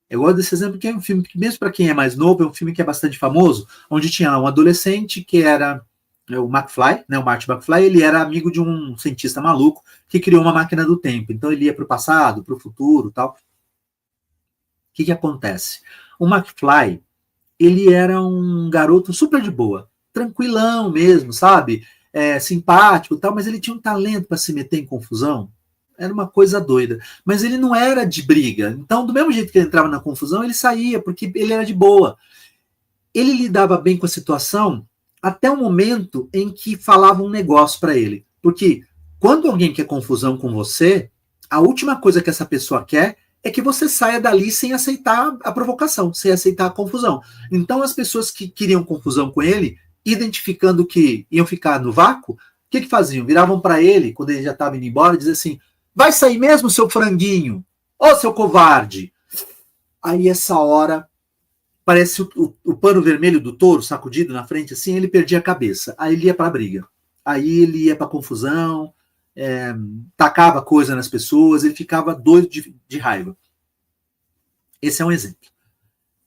Eu gosto desse exemplo porque é um filme que, mesmo para quem é mais novo, é um filme que é bastante famoso, onde tinha um adolescente que era o McFly, né, o Marty McFly. Ele era amigo de um cientista maluco que criou uma máquina do tempo. Então ele ia para o passado, para o futuro, tal. O que acontece? O McFly, ele era um garoto super de boa, tranquilão mesmo, sabe? Simpático e tal, mas ele tinha um talento para se meter em confusão. Era uma coisa doida. Mas ele não era de briga. Então, do mesmo jeito que ele entrava na confusão, ele saía, porque ele era de boa. Ele lidava bem com a situação até o momento em que falava um negócio para ele. Porque quando alguém quer confusão com você, a última coisa que essa pessoa quer é que você saia dali sem aceitar a provocação, sem aceitar a confusão. Então, as pessoas que queriam confusão com ele, identificando que iam ficar no vácuo, o que faziam? Viravam para ele, quando ele já estava indo embora, e diziam assim: vai sair mesmo, seu franguinho? Ô, seu covarde! Aí, essa hora, parece o pano vermelho do touro sacudido na frente, assim, ele perdia a cabeça. Aí ele ia para a briga. Aí ele ia para a confusão, tacava coisa nas pessoas, ele ficava doido de raiva. Esse é um exemplo.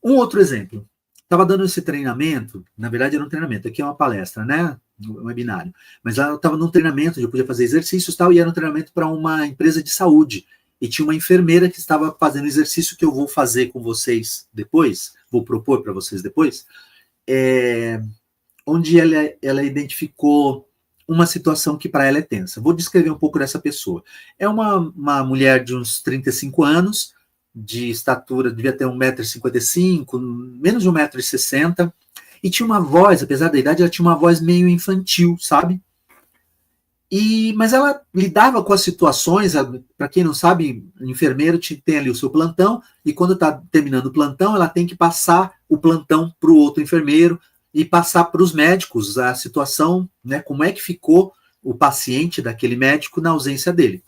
Um outro exemplo. Estava dando esse treinamento, na verdade era um treinamento, aqui é uma palestra, né? Um webinário. Mas eu estava num treinamento, eu podia fazer exercícios e tal, e era um treinamento para uma empresa de saúde. E tinha uma enfermeira que estava fazendo exercício que eu vou fazer com vocês depois, vou propor para vocês depois, onde ela identificou uma situação que para ela é tensa. Vou descrever um pouco dessa pessoa. É uma mulher de uns 35 anos, de estatura, devia ter 1,55 m, menos de 1,60 m, e tinha uma voz, apesar da idade, ela tinha uma voz meio infantil, sabe? Mas ela lidava com as situações, para quem não sabe, o enfermeiro tem ali o seu plantão, e quando está terminando o plantão, ela tem que passar o plantão para o outro enfermeiro e passar para os médicos a situação, né, como é que ficou o paciente daquele médico na ausência dele.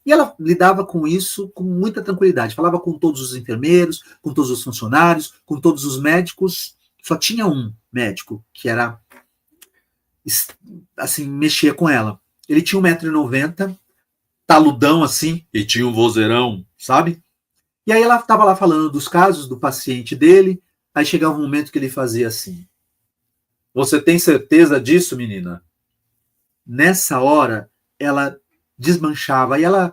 E ela lidava com isso com muita tranquilidade, falava com todos os enfermeiros, com todos os funcionários, com todos os médicos. Só tinha um médico que era, assim, mexia com ela. Ele tinha 1,90 m, taludão assim, e tinha um vozeirão, sabe? E aí ela estava lá falando dos casos do paciente dele, aí chegava um momento que ele fazia assim: você tem certeza disso, menina? Nessa hora, ela desmanchava, e ela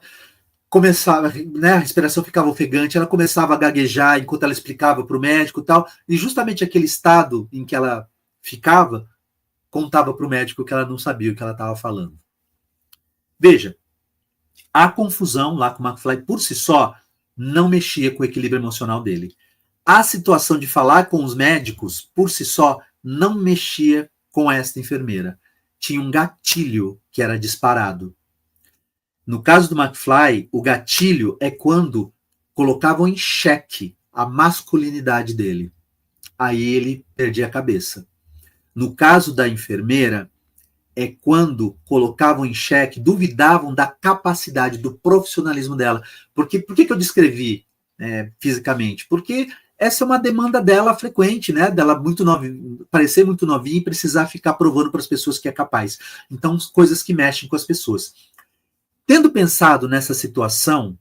começava, né, a respiração ficava ofegante, ela começava a gaguejar enquanto ela explicava para o médico e tal, e justamente aquele estado em que ela ficava, contava para o médico que ela não sabia o que ela estava falando. Veja, a confusão lá com o McFly por si só não mexia com o equilíbrio emocional dele. A situação de falar com os médicos por si só não mexia com esta enfermeira. Tinha um gatilho que era disparado. No caso do McFly, o gatilho é quando colocavam em xeque a masculinidade dele. Aí ele perdia a cabeça. No caso da enfermeira, é quando colocavam em xeque, duvidavam da capacidade, do profissionalismo dela. Por que eu descrevi fisicamente? Porque essa é uma demanda dela frequente, né? Dela muito novinha, parecer muito novinha e precisar ficar provando para as pessoas que é capaz. Então, coisas que mexem com as pessoas. Tendo pensado nessa situação,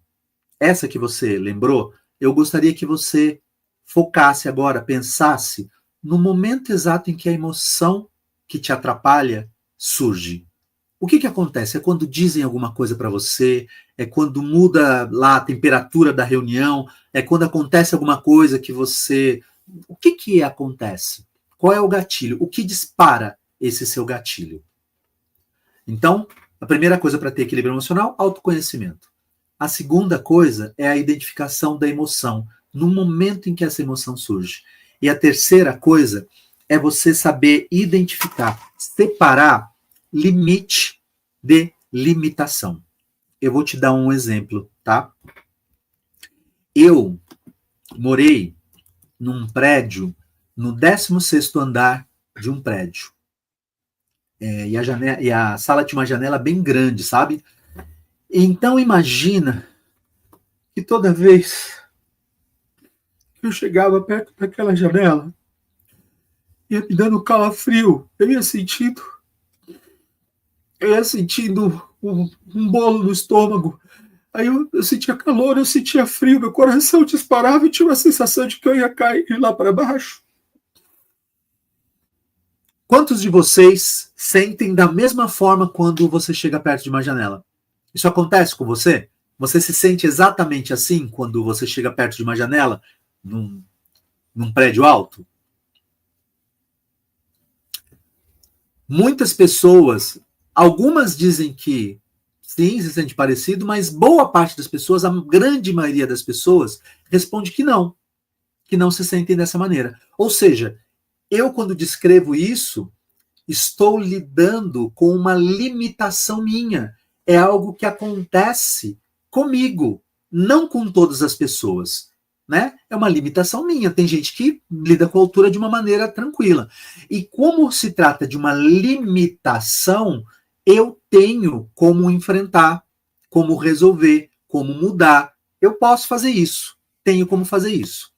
essa que você lembrou, eu gostaria que você focasse agora, pensasse no momento exato em que a emoção que te atrapalha surge. O que acontece? É quando dizem alguma coisa para você, é quando muda lá a temperatura da reunião, é quando acontece alguma coisa que você... O que acontece? Qual é o gatilho? O que dispara esse seu gatilho? Então, a primeira coisa para ter equilíbrio emocional, autoconhecimento. A segunda coisa é a identificação da emoção, no momento em que essa emoção surge. E a terceira coisa é você saber identificar, separar limite de limitação. Eu vou te dar um exemplo, tá? Eu morei num prédio, no 16º andar de um prédio. E a sala tinha uma janela bem grande, sabe? Então imagina que toda vez que eu chegava perto daquela janela, ia me dando calafrio, eu ia sentindo um bolo no estômago. Aí eu sentia calor, eu sentia frio, meu coração disparava e tinha uma sensação de que eu ia cair lá para baixo. Quantos de vocês sentem da mesma forma quando você chega perto de uma janela? Isso acontece com você? Você se sente exatamente assim quando você chega perto de uma janela num prédio alto? Muitas pessoas, algumas dizem que sim, se sente parecido, mas boa parte das pessoas, a grande maioria das pessoas, responde que não se sentem dessa maneira. Ou seja, eu quando descrevo isso, estou lidando com uma limitação minha. É algo que acontece comigo, não com todas as pessoas. Né? É uma limitação minha. Tem gente que lida com a altura de uma maneira tranquila. E como se trata de uma limitação, eu tenho como enfrentar, como resolver, como mudar. Eu posso fazer isso. Tenho como fazer isso.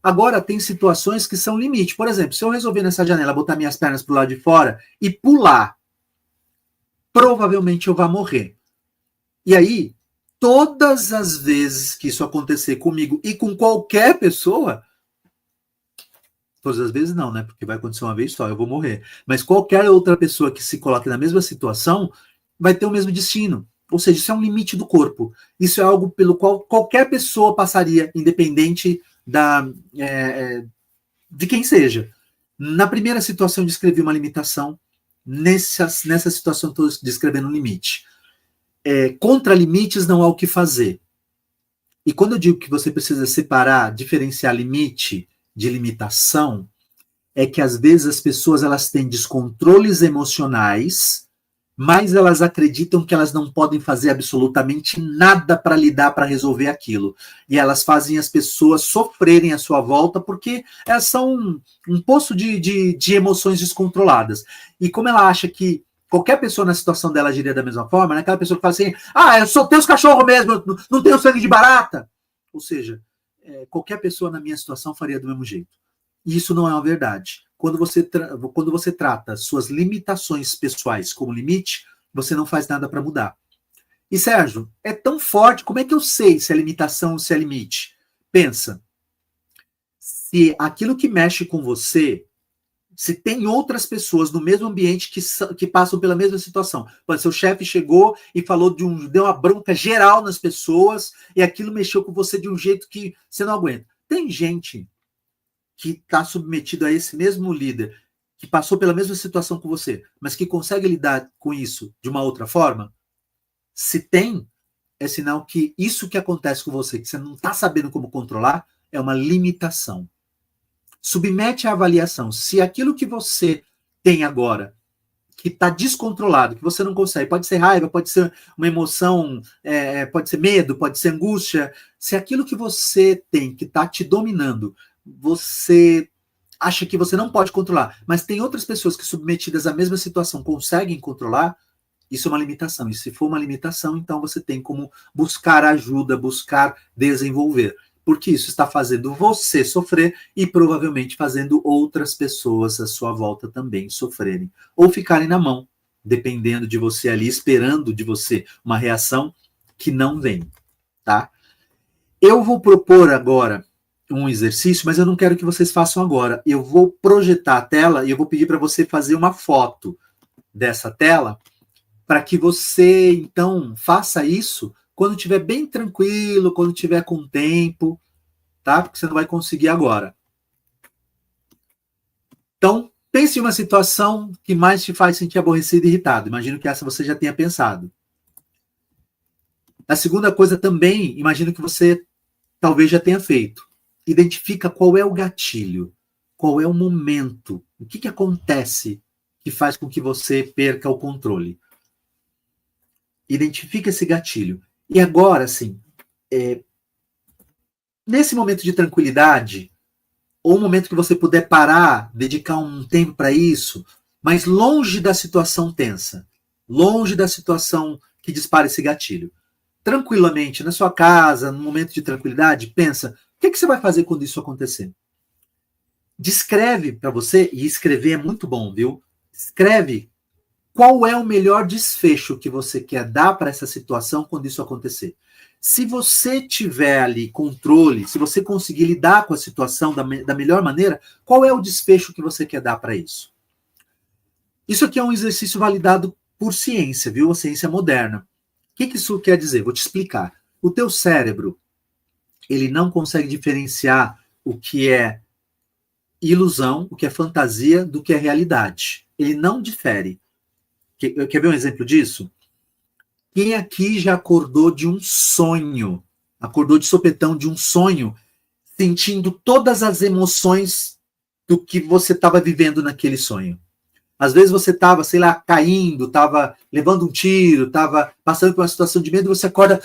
Agora, tem situações que são limite. Por exemplo, se eu resolver nessa janela botar minhas pernas para o lado de fora e pular, provavelmente eu vou morrer. E aí, todas as vezes que isso acontecer comigo e com qualquer pessoa, todas as vezes não, né? Porque vai acontecer uma vez só, eu vou morrer. Mas qualquer outra pessoa que se coloque na mesma situação vai ter o mesmo destino. Ou seja, isso é um limite do corpo. Isso é algo pelo qual qualquer pessoa passaria, independente de quem seja. Na primeira situação, eu descrevi uma limitação. Nessa situação, estou descrevendo um limite. Contra limites não há o que fazer. E quando eu digo que você precisa separar, diferenciar limite de limitação, é que às vezes as pessoas elas têm descontroles emocionais, mas elas acreditam que elas não podem fazer absolutamente nada para lidar, para resolver aquilo. E elas fazem as pessoas sofrerem à sua volta porque elas são um poço de emoções descontroladas. E como ela acha que qualquer pessoa na situação dela agiria da mesma forma, né? Aquela pessoa que fala assim, eu só tenho os cachorros mesmo, não tenho sangue de barata. Ou seja, qualquer pessoa na minha situação faria do mesmo jeito. E isso não é uma verdade. Quando você trata suas limitações pessoais como limite, você não faz nada para mudar. E Sérgio, é tão forte, como é que eu sei se é limitação ou se é limite? Pensa, se aquilo que mexe com você, se tem outras pessoas no mesmo ambiente que passam pela mesma situação. Seu chefe chegou e falou deu uma bronca geral nas pessoas e aquilo mexeu com você de um jeito que você não aguenta. Tem gente que está submetido a esse mesmo líder, que passou pela mesma situação com você, mas que consegue lidar com isso de uma outra forma? Se tem, é sinal que isso que acontece com você, que você não está sabendo como controlar, é uma limitação. Submete à avaliação. Se aquilo que você tem agora, que está descontrolado, que você não consegue, pode ser raiva, pode ser uma emoção, pode ser medo, pode ser angústia, se aquilo que você tem, que está te dominando, você acha que você não pode controlar, mas tem outras pessoas que submetidas à mesma situação conseguem controlar, isso é uma limitação. E se for uma limitação, então você tem como buscar ajuda, buscar desenvolver. Porque isso está fazendo você sofrer e provavelmente fazendo outras pessoas à sua volta também sofrerem. Ou ficarem na mão, dependendo de você ali, esperando de você uma reação que não vem, tá? Eu vou propor agora um exercício, mas eu não quero que vocês façam agora. Eu vou projetar a tela e eu vou pedir para você fazer uma foto dessa tela para que você, então, faça isso quando estiver bem tranquilo, quando estiver com tempo, tá? Porque você não vai conseguir agora. Então, pense em uma situação que mais te faz sentir aborrecido e irritado. Imagino que essa você já tenha pensado. A segunda coisa também, imagino que você talvez já tenha feito. Identifica qual é o gatilho, qual é o momento, o que acontece que faz com que você perca o controle. Identifica esse gatilho. E agora, assim, nesse momento de tranquilidade, ou um momento que você puder parar, dedicar um tempo para isso, mas longe da situação tensa, longe da situação que dispara esse gatilho. Tranquilamente, na sua casa, num momento de tranquilidade, pensa, o que você vai fazer quando isso acontecer? Descreve para você, e escrever é muito bom, viu? Escreve qual é o melhor desfecho que você quer dar para essa situação quando isso acontecer. Se você tiver ali controle, se você conseguir lidar com a situação da melhor maneira, qual é o desfecho que você quer dar para isso? Isso aqui é um exercício validado por ciência, viu? A ciência moderna. O que isso quer dizer? Vou te explicar. O teu cérebro, ele não consegue diferenciar o que é ilusão, o que é fantasia, do que é realidade. Ele não difere. Quer ver um exemplo disso? Quem aqui já acordou de um sonho? Acordou de sopetão de um sonho, sentindo todas as emoções do que você estava vivendo naquele sonho. Às vezes você estava, sei lá, caindo, estava levando um tiro, estava passando por uma situação de medo, você acorda,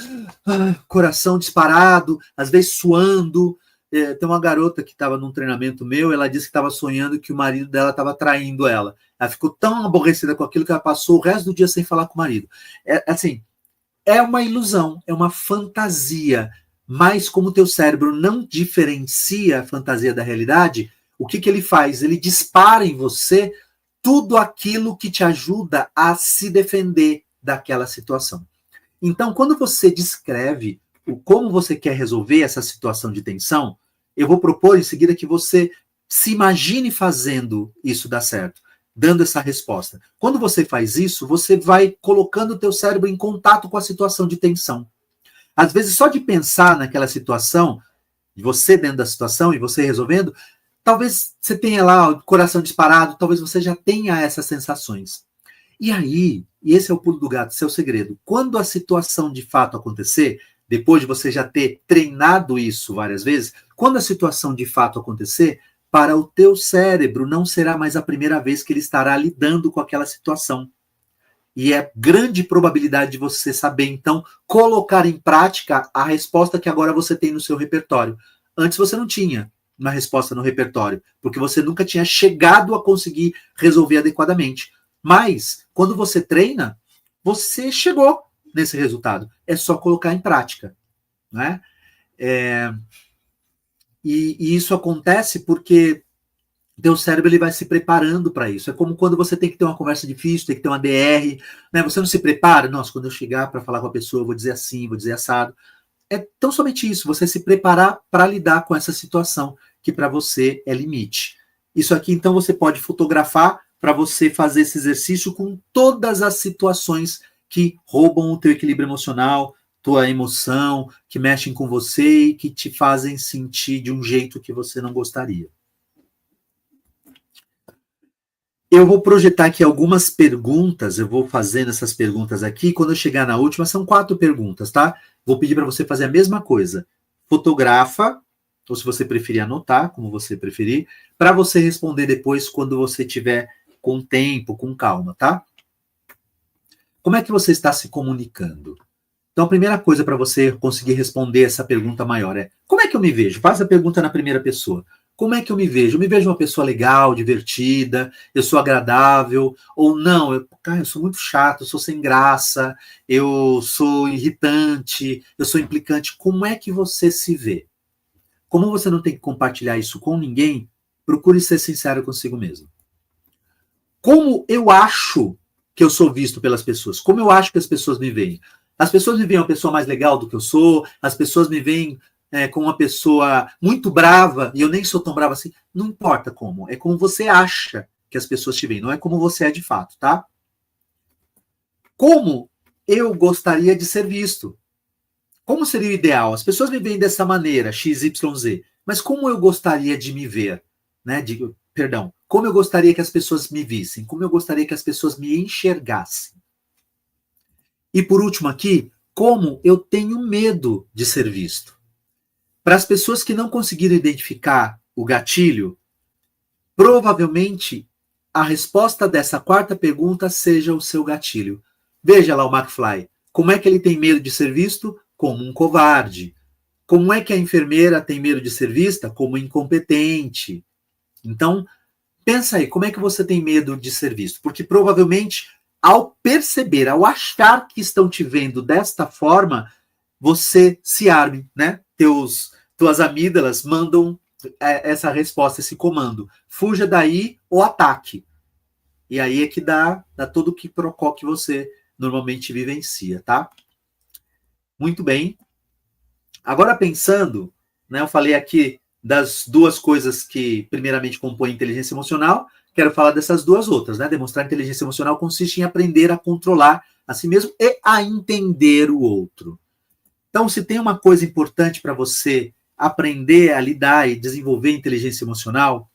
coração disparado, às vezes suando. Tem uma garota que estava num treinamento meu, ela disse que estava sonhando que o marido dela estava traindo ela. Ela ficou tão aborrecida com aquilo que ela passou o resto do dia sem falar com o marido. Assim, é uma ilusão, é uma fantasia, mas como o teu cérebro não diferencia a fantasia da realidade, o que ele faz? Ele dispara em você tudo aquilo que te ajuda a se defender daquela situação. Então, quando você descreve como você quer resolver essa situação de tensão, eu vou propor em seguida que você se imagine fazendo isso dar certo, dando essa resposta. Quando você faz isso, você vai colocando o teu cérebro em contato com a situação de tensão. Às vezes, só de pensar naquela situação, você dentro da situação e você resolvendo, talvez você tenha lá o coração disparado, talvez você já tenha essas sensações. E aí, e esse é o pulo do gato, esse é o segredo. Quando a situação de fato acontecer, depois de você já ter treinado isso várias vezes, quando a situação de fato acontecer, para o teu cérebro não será mais a primeira vez que ele estará lidando com aquela situação. E é grande probabilidade de você saber, então, colocar em prática a resposta que agora você tem no seu repertório. Antes você não tinha uma resposta no repertório, porque você nunca tinha chegado a conseguir resolver adequadamente. Mas, quando você treina, você chegou nesse resultado. É só colocar em prática. Né? E isso acontece porque teu cérebro ele vai se preparando para isso. É como quando você tem que ter uma conversa difícil, tem que ter uma DR, né? Você não se prepara, nossa, quando eu chegar para falar com a pessoa, eu vou dizer assim, vou dizer assado. É tão somente isso, você se preparar para lidar com essa situação que para você é limite. Isso aqui, então, você pode fotografar para você fazer esse exercício com todas as situações que roubam o teu equilíbrio emocional, tua emoção, que mexem com você e que te fazem sentir de um jeito que você não gostaria. Eu vou projetar aqui algumas perguntas, eu vou fazendo essas perguntas aqui, quando eu chegar na última, são 4 perguntas, tá? Vou pedir para você fazer a mesma coisa. Fotografa, ou se você preferir anotar, como você preferir, para você responder depois quando você tiver com tempo, com calma, tá? Como é que você está se comunicando? Então, a primeira coisa para você conseguir responder essa pergunta maior é: como é que eu me vejo? Faz a pergunta na primeira pessoa. Como é que eu me vejo? Eu me vejo uma pessoa legal, divertida, eu sou agradável, ou não, eu sou muito chato, eu sou sem graça, eu sou irritante, eu sou implicante. Como é que você se vê? Como você não tem que compartilhar isso com ninguém, procure ser sincero consigo mesmo. Como eu acho que eu sou visto pelas pessoas? Como eu acho que as pessoas me veem? As pessoas me veem uma pessoa mais legal do que eu sou, as pessoas me veem com uma pessoa muito brava, e eu nem sou tão brava assim. Não importa como, é como você acha que as pessoas te veem, não é como você é de fato, tá? Como eu gostaria de ser visto? Como seria o ideal? As pessoas me veem dessa maneira, XYZ, mas como eu gostaria de me ver? Né? Perdão, como eu gostaria que as pessoas me vissem? Como eu gostaria que as pessoas me enxergassem? E por último aqui, como eu tenho medo de ser visto? Para as pessoas que não conseguiram identificar o gatilho, provavelmente a resposta dessa quarta pergunta seja o seu gatilho. Veja lá o McFly. Como é que ele tem medo de ser visto? Como um covarde. Como é que a enfermeira tem medo de ser vista? Como incompetente. Então, pensa aí, como é que você tem medo de ser visto? Porque provavelmente, ao perceber, ao achar que estão te vendo desta forma, você se arme, né? Tuas amígdalas mandam essa resposta, esse comando. Fuja daí ou ataque. E aí é que dá todo o quiprocó que você normalmente vivencia, tá? Muito bem. Agora pensando, né, eu falei aqui das duas coisas que primeiramente compõem inteligência emocional, quero falar dessas duas outras, né? Demonstrar inteligência emocional consiste em aprender a controlar a si mesmo e a entender o outro. Então, se tem uma coisa importante para você aprender a lidar e desenvolver inteligência emocional,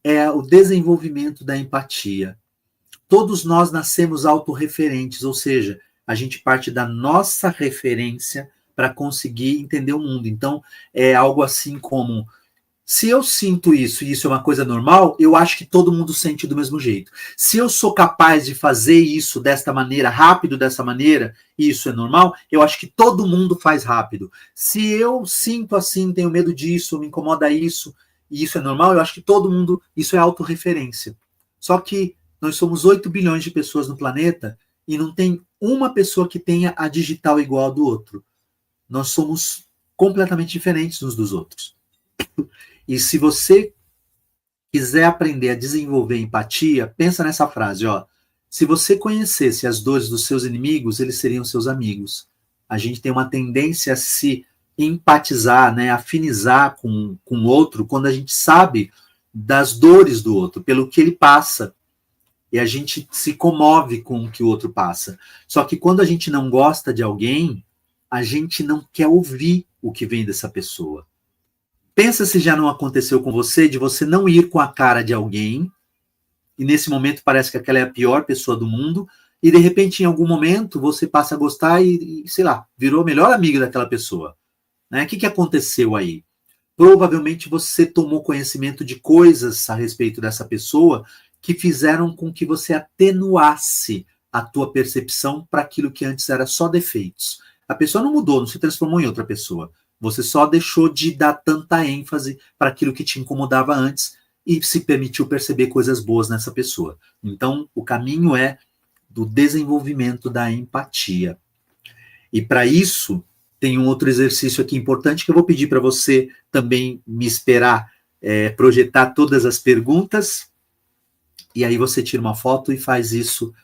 é o desenvolvimento da empatia. Todos nós nascemos autorreferentes, ou seja, a gente parte da nossa referência para conseguir entender o mundo. Então, é algo assim como, se eu sinto isso e isso é uma coisa normal, eu acho que todo mundo sente do mesmo jeito. Se eu sou capaz de fazer isso desta maneira, rápido dessa maneira, e isso é normal, eu acho que todo mundo faz rápido. Se eu sinto assim, tenho medo disso, me incomoda isso, e isso é normal, eu acho que todo mundo, isso é autorreferência. Só que nós somos 8 bilhões de pessoas no planeta e não tem uma pessoa que tenha a digital igual a do outro. Nós somos completamente diferentes uns dos outros. E se você quiser aprender a desenvolver empatia, pensa nessa frase, ó. Se você conhecesse as dores dos seus inimigos, eles seriam seus amigos. A gente tem uma tendência a se empatizar, né, afinizar com o outro quando a gente sabe das dores do outro, pelo que ele passa. E a gente se comove com o que o outro passa. Só que quando a gente não gosta de alguém, a gente não quer ouvir o que vem dessa pessoa. Pensa se já não aconteceu com você, de você não ir com a cara de alguém, e nesse momento parece que aquela é a pior pessoa do mundo, e de repente, em algum momento, você passa a gostar e sei lá, virou a melhor amiga daquela pessoa. Né? O que aconteceu aí? Provavelmente você tomou conhecimento de coisas a respeito dessa pessoa que fizeram com que você atenuasse a tua percepção para aquilo que antes era só defeitos. A pessoa não mudou, não se transformou em outra pessoa. Você só deixou de dar tanta ênfase para aquilo que te incomodava antes e se permitiu perceber coisas boas nessa pessoa. Então, o caminho é do desenvolvimento da empatia. E para isso, tem um outro exercício aqui importante que eu vou pedir para você também me esperar projetar todas as perguntas, e aí você tira uma foto e faz isso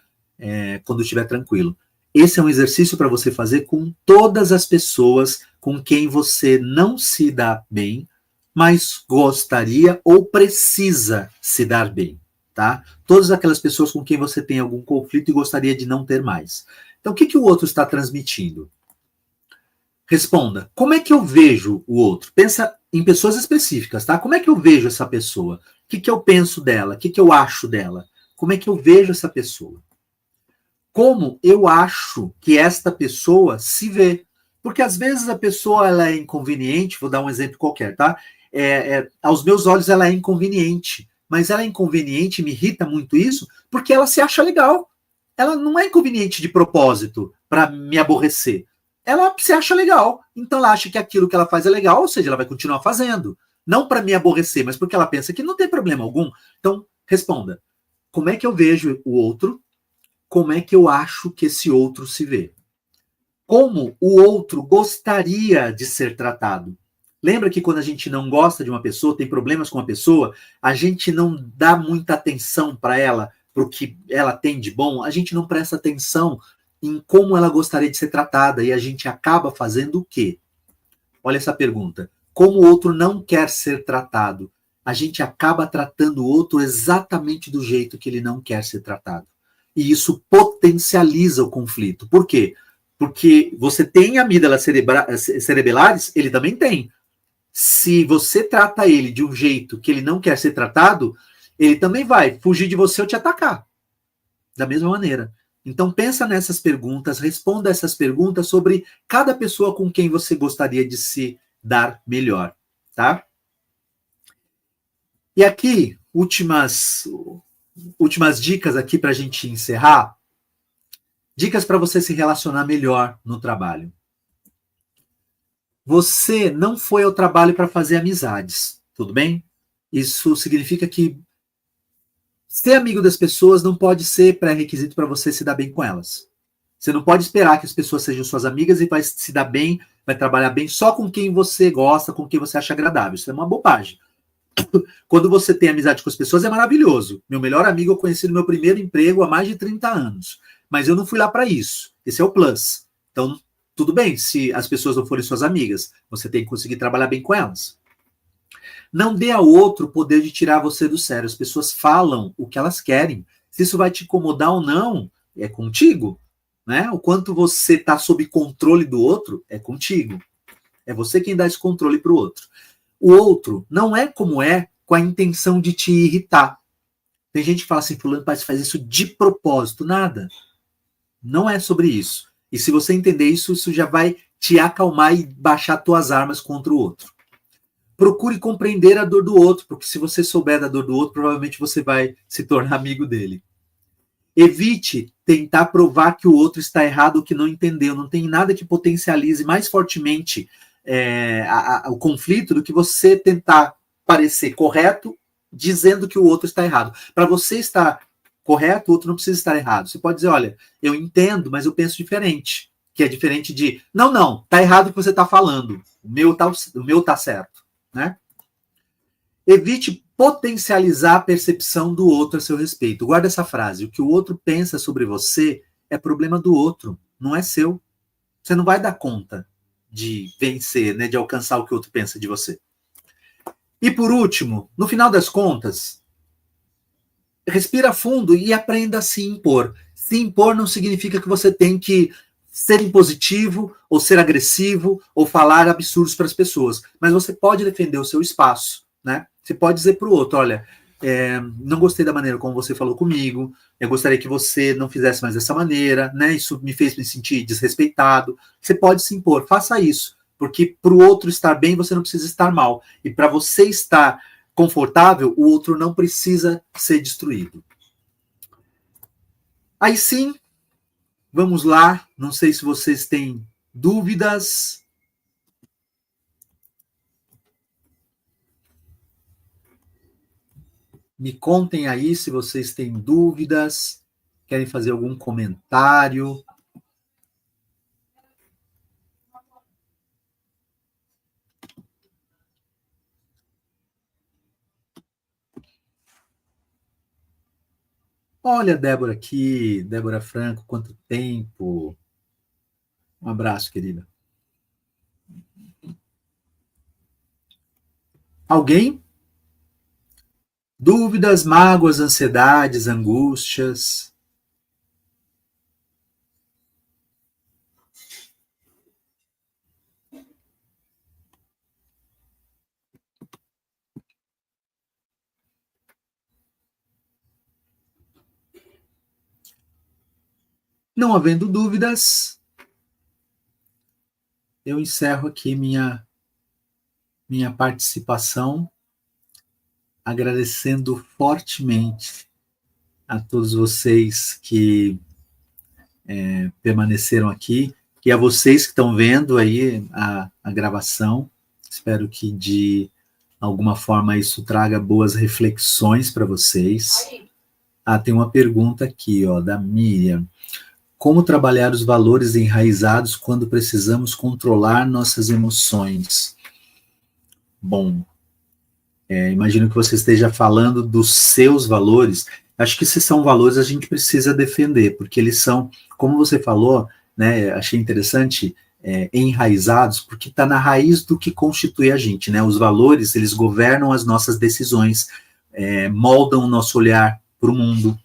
quando estiver tranquilo. Esse é um exercício para você fazer com todas as pessoas com quem você não se dá bem, mas gostaria ou precisa se dar bem, tá? Todas aquelas pessoas com quem você tem algum conflito e gostaria de não ter mais. Então, o que o outro está transmitindo? Responda. Como é que eu vejo o outro? Pensa em pessoas específicas, tá? Como é que eu vejo essa pessoa? O que eu penso dela? O que eu acho dela? Como é que eu vejo essa pessoa? Como eu acho que esta pessoa se vê? Porque às vezes a pessoa ela é inconveniente, vou dar um exemplo qualquer, tá? Aos meus olhos ela é inconveniente, mas ela é inconveniente, me irrita muito isso, porque ela se acha legal. Ela não é inconveniente de propósito para me aborrecer. Ela se acha legal, então ela acha que aquilo que ela faz é legal, ou seja, ela vai continuar fazendo. Não para me aborrecer, mas porque ela pensa que não tem problema algum. Então, responda. Como é que eu vejo o outro? Como é que eu acho que esse outro se vê? Como o outro gostaria de ser tratado? Lembra que quando a gente não gosta de uma pessoa, tem problemas com uma pessoa, a gente não dá muita atenção para ela, para o que ela tem de bom, a gente não presta atenção em como ela gostaria de ser tratada, e a gente acaba fazendo o quê? Olha essa pergunta. Como o outro não quer ser tratado, a gente acaba tratando o outro exatamente do jeito que ele não quer ser tratado. E isso potencializa o conflito. Por quê? Porque você tem amígdalas cerebelares, ele também tem. Se você trata ele de um jeito que ele não quer ser tratado, ele também vai fugir de você ou te atacar. Da mesma maneira. Então pensa nessas perguntas, responda essas perguntas sobre cada pessoa com quem você gostaria de se dar melhor, tá? E aqui, últimas dicas aqui para a gente encerrar. Dicas para você se relacionar melhor no trabalho. Você não foi ao trabalho para fazer amizades, tudo bem? Isso significa que ser amigo das pessoas não pode ser pré-requisito para você se dar bem com elas. Você não pode esperar que as pessoas sejam suas amigas e vai se dar bem, vai trabalhar bem só com quem você gosta, com quem você acha agradável. Isso é uma bobagem. Quando você tem amizade com as pessoas, é maravilhoso. Meu melhor amigo eu conheci no meu primeiro emprego há mais de 30 anos. Mas eu não fui lá para isso. Esse é o plus. Então, tudo bem se as pessoas não forem suas amigas. Você tem que conseguir trabalhar bem com elas. Não dê ao outro o poder de tirar você do sério. As pessoas falam o que elas querem. Se isso vai te incomodar ou não, é contigo. Né? O quanto você está sob controle do outro, é contigo. É você quem dá esse controle para o outro. O outro não é como é com a intenção de te irritar. Tem gente que fala assim, fulano faz isso de propósito. Nada. Não é sobre isso. E se você entender isso, isso já vai te acalmar e baixar tuas armas contra o outro. Procure compreender a dor do outro, porque se você souber da dor do outro, provavelmente você vai se tornar amigo dele. Evite tentar provar que o outro está errado ou que não entendeu. Não tem nada que potencialize mais fortemente o conflito do que você tentar parecer correto dizendo que o outro está errado. Para você estar correto, o outro não precisa estar errado. Você pode dizer, olha, eu entendo, mas eu penso diferente. Que é diferente de, não, tá errado o que você está falando. O meu tá certo. Né? Evite potencializar a percepção do outro a seu respeito. Guarda essa frase. O que o outro pensa sobre você é problema do outro, não é seu. Você não vai dar conta de vencer, né, de alcançar o que o outro pensa de você. E por último, no final das contas, respira fundo e aprenda a se impor. Se impor não significa que você tem que ser impositivo, ou ser agressivo, ou falar absurdos para as pessoas. Mas você pode defender o seu espaço, né? Você pode dizer para o outro, olha, não gostei da maneira como você falou comigo, eu gostaria que você não fizesse mais dessa maneira, né? Isso me fez me sentir desrespeitado. Você pode se impor, faça isso, porque para o outro estar bem, você não precisa estar mal. E para você estar confortável, o outro não precisa ser destruído. Aí sim, vamos lá, não sei se vocês têm dúvidas. Me contem aí se vocês têm dúvidas, querem fazer algum comentário. Olha a Débora aqui, Débora Franco, quanto tempo. Um abraço, querida. Alguém? Dúvidas, mágoas, ansiedades, angústias? Não havendo dúvidas, eu encerro aqui minha participação, agradecendo fortemente a todos vocês que permaneceram aqui e a vocês que estão vendo aí a gravação. Espero que de alguma forma isso traga boas reflexões para vocês. Tem uma pergunta aqui, da Miriam. Como trabalhar os valores enraizados quando precisamos controlar nossas emoções? Bom, imagino que você esteja falando dos seus valores. Acho que se são valores a gente precisa defender, porque eles são, como você falou, né, achei interessante, enraizados, porque está na raiz do que constitui a gente, né? Os valores, eles governam as nossas decisões, moldam o nosso olhar para o mundo.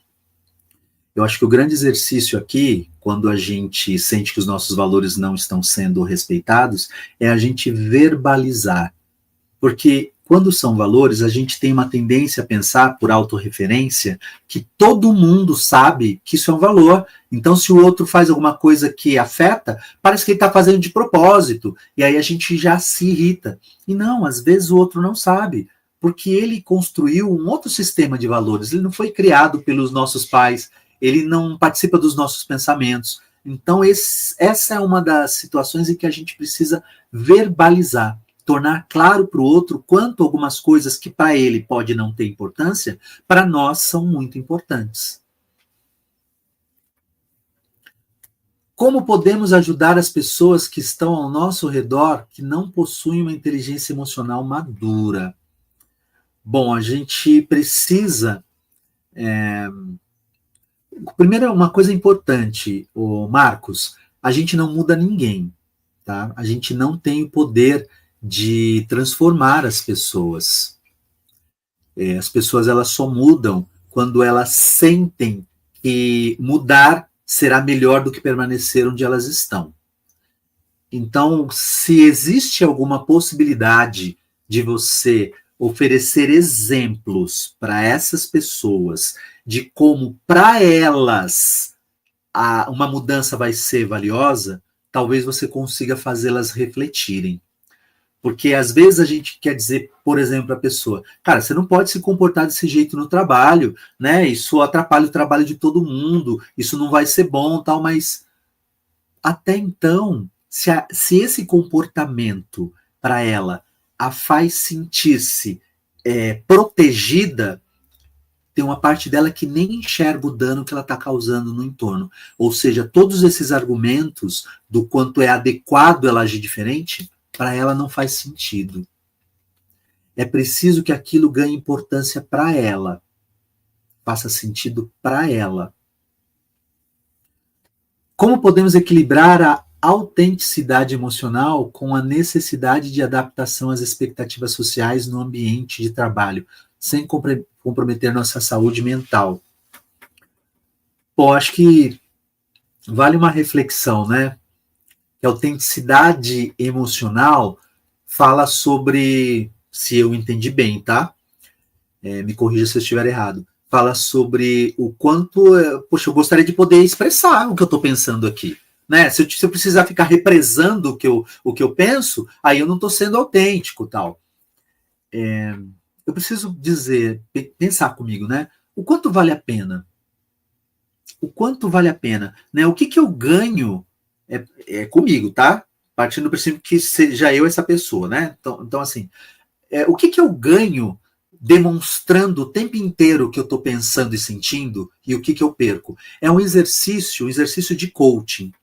Eu acho que o grande exercício aqui, quando a gente sente que os nossos valores não estão sendo respeitados, é a gente verbalizar. Porque quando são valores, a gente tem uma tendência a pensar, por autorreferência, que todo mundo sabe que isso é um valor. Então, se o outro faz alguma coisa que afeta, parece que ele está fazendo de propósito. E aí a gente já se irrita. E não, às vezes o outro não sabe. Porque ele construiu um outro sistema de valores. Ele não foi criado pelos nossos pais. Ele não participa dos nossos pensamentos. Então, essa é uma das situações em que a gente precisa verbalizar. Tornar claro para o outro quanto algumas coisas que para ele pode não ter importância, para nós são muito importantes. Como podemos ajudar as pessoas que estão ao nosso redor que não possuem uma inteligência emocional madura? Bom, a gente precisa... Primeiro, uma coisa importante, Marcos, a gente não muda ninguém, tá? A gente não tem o poder de transformar as pessoas. As pessoas elas só mudam quando elas sentem que mudar será melhor do que permanecer onde elas estão. Então, se existe alguma possibilidade de você oferecer exemplos para essas pessoas de como para elas uma mudança vai ser valiosa, talvez você consiga fazê-las refletirem. Porque às vezes a gente quer dizer, por exemplo, a pessoa, cara, você não pode se comportar desse jeito no trabalho, né? Isso atrapalha o trabalho de todo mundo, isso não vai ser bom, tal, mas até então, se esse comportamento para ela a faz sentir-se protegida, tem uma parte dela que nem enxerga o dano que ela está causando no entorno. Ou seja, todos esses argumentos do quanto é adequado ela agir diferente, para ela não faz sentido. É preciso que aquilo ganhe importância para ela, faça sentido para ela. Como podemos equilibrar a autenticidade emocional com a necessidade de adaptação às expectativas sociais no ambiente de trabalho, sem comprometer nossa saúde mental? Pô, acho que vale uma reflexão, né? Que a autenticidade emocional fala sobre, se eu entendi bem, tá? Me corrija se eu estiver errado. Fala sobre o quanto, poxa, eu gostaria de poder expressar o que eu estou pensando aqui. Né? Se eu precisar ficar represando o que eu penso, aí eu não estou sendo autêntico, tal. Eu preciso dizer, pensar comigo, né? O quanto vale a pena? O quanto vale a pena? Né? O que eu ganho comigo, tá? Partindo do princípio que seja eu essa pessoa, né? Então assim, o que eu ganho demonstrando o tempo inteiro o que eu estou pensando e sentindo e o que eu perco? É um exercício de coaching.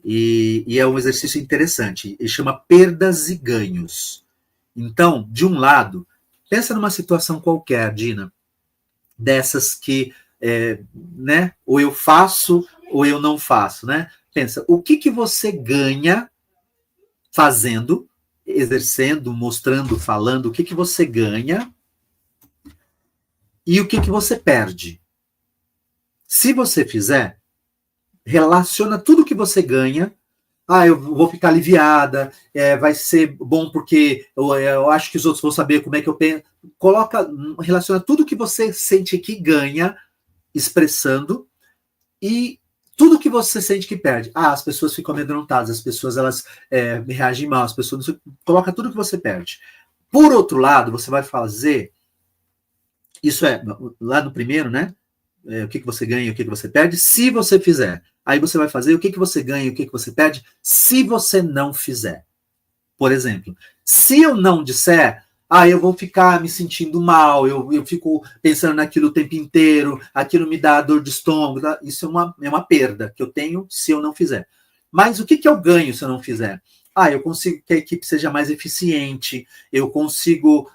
E é um exercício interessante. Ele chama perdas e ganhos. Então, de um lado, pensa numa situação qualquer, Dina, dessas que, né, ou eu faço ou eu não faço, né? Pensa, o que você ganha fazendo, exercendo, mostrando, falando, o que você ganha e o que você perde. Se você fizer, relaciona tudo que você ganha. Eu vou ficar aliviada, vai ser bom porque eu acho que os outros vão saber como é que eu penso. Relaciona tudo que você sente que ganha, expressando, e tudo que você sente que perde. As pessoas ficam amedrontadas, as pessoas elas reagem mal, as pessoas coloca tudo que você perde. Por outro lado, você vai fazer, isso lá no primeiro, né? O que você ganha e o que você perde, se você fizer. Aí você vai fazer o que você ganha e o que você perde, se você não fizer. Por exemplo, se eu não disser, eu vou ficar me sentindo mal, eu fico pensando naquilo o tempo inteiro, aquilo me dá dor de estômago, tá? Isso é uma perda que eu tenho se eu não fizer. Mas o que eu ganho se eu não fizer? Eu consigo que a equipe seja mais eficiente, eu consigo...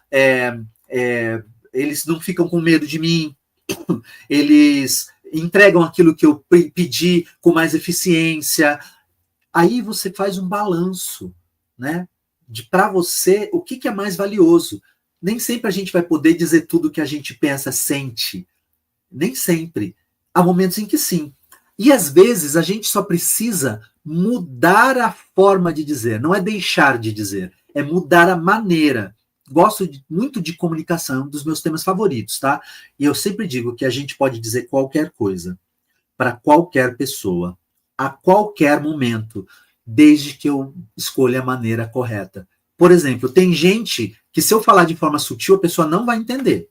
eles não ficam com medo de mim, eles entregam aquilo que eu pedi com mais eficiência. Aí você faz um balanço, né? Para você, o que é mais valioso? Nem sempre a gente vai poder dizer tudo que a gente pensa, sente. Nem sempre. há momentos em que sim. E às vezes a gente só precisa mudar a forma de dizer, não é deixar de dizer, é mudar a maneira. Gosto muito de comunicação, um dos meus temas favoritos, tá? E eu sempre digo que a gente pode dizer qualquer coisa, para qualquer pessoa, a qualquer momento, desde que eu escolha a maneira correta. Por exemplo, tem gente que se eu falar de forma sutil, a pessoa não vai entender.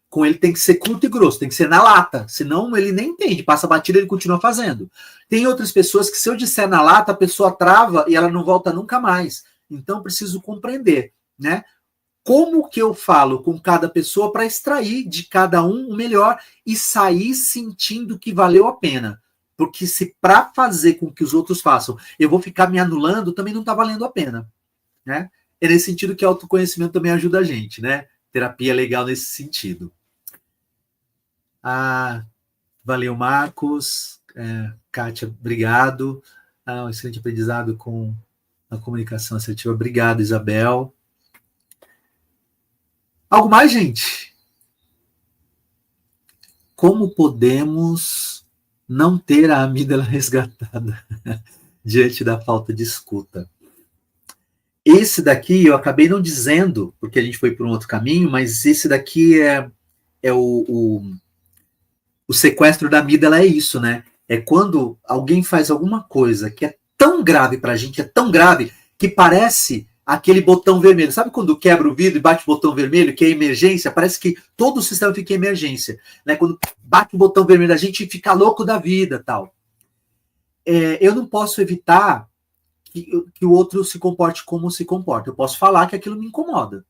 Com ele tem que ser curto e grosso, tem que ser na lata, senão ele nem entende, passa a batida e ele continua fazendo. Tem outras pessoas que se eu disser na lata, a pessoa trava e ela não volta nunca mais. Então preciso compreender, né? Como que eu falo com cada pessoa para extrair de cada um o melhor e sair sentindo que valeu a pena. Porque se para fazer com que os outros façam, eu vou ficar me anulando, também não está valendo a pena, né? É nesse sentido que o autoconhecimento também ajuda a gente, né? Terapia é legal nesse sentido. Valeu, Marcos. Kátia, obrigado. Um excelente aprendizado com a comunicação assertiva. Obrigado, Isabel. Algo mais, gente? Como podemos não ter a amígdala resgatada diante da falta de escuta? Esse daqui eu acabei não dizendo, porque a gente foi por um outro caminho, mas esse daqui é o sequestro da amígdala, é isso, né? É quando alguém faz alguma coisa que é tão grave pra gente, é tão grave, que parece aquele botão vermelho. Sabe quando quebra o vidro e bate o botão vermelho, que é emergência? Parece que todo o sistema fica em emergência, né? Quando bate o botão vermelho, a gente fica louco da vida, tal. Eu não posso evitar que o outro se comporte como se comporta. Eu posso falar que aquilo me incomoda.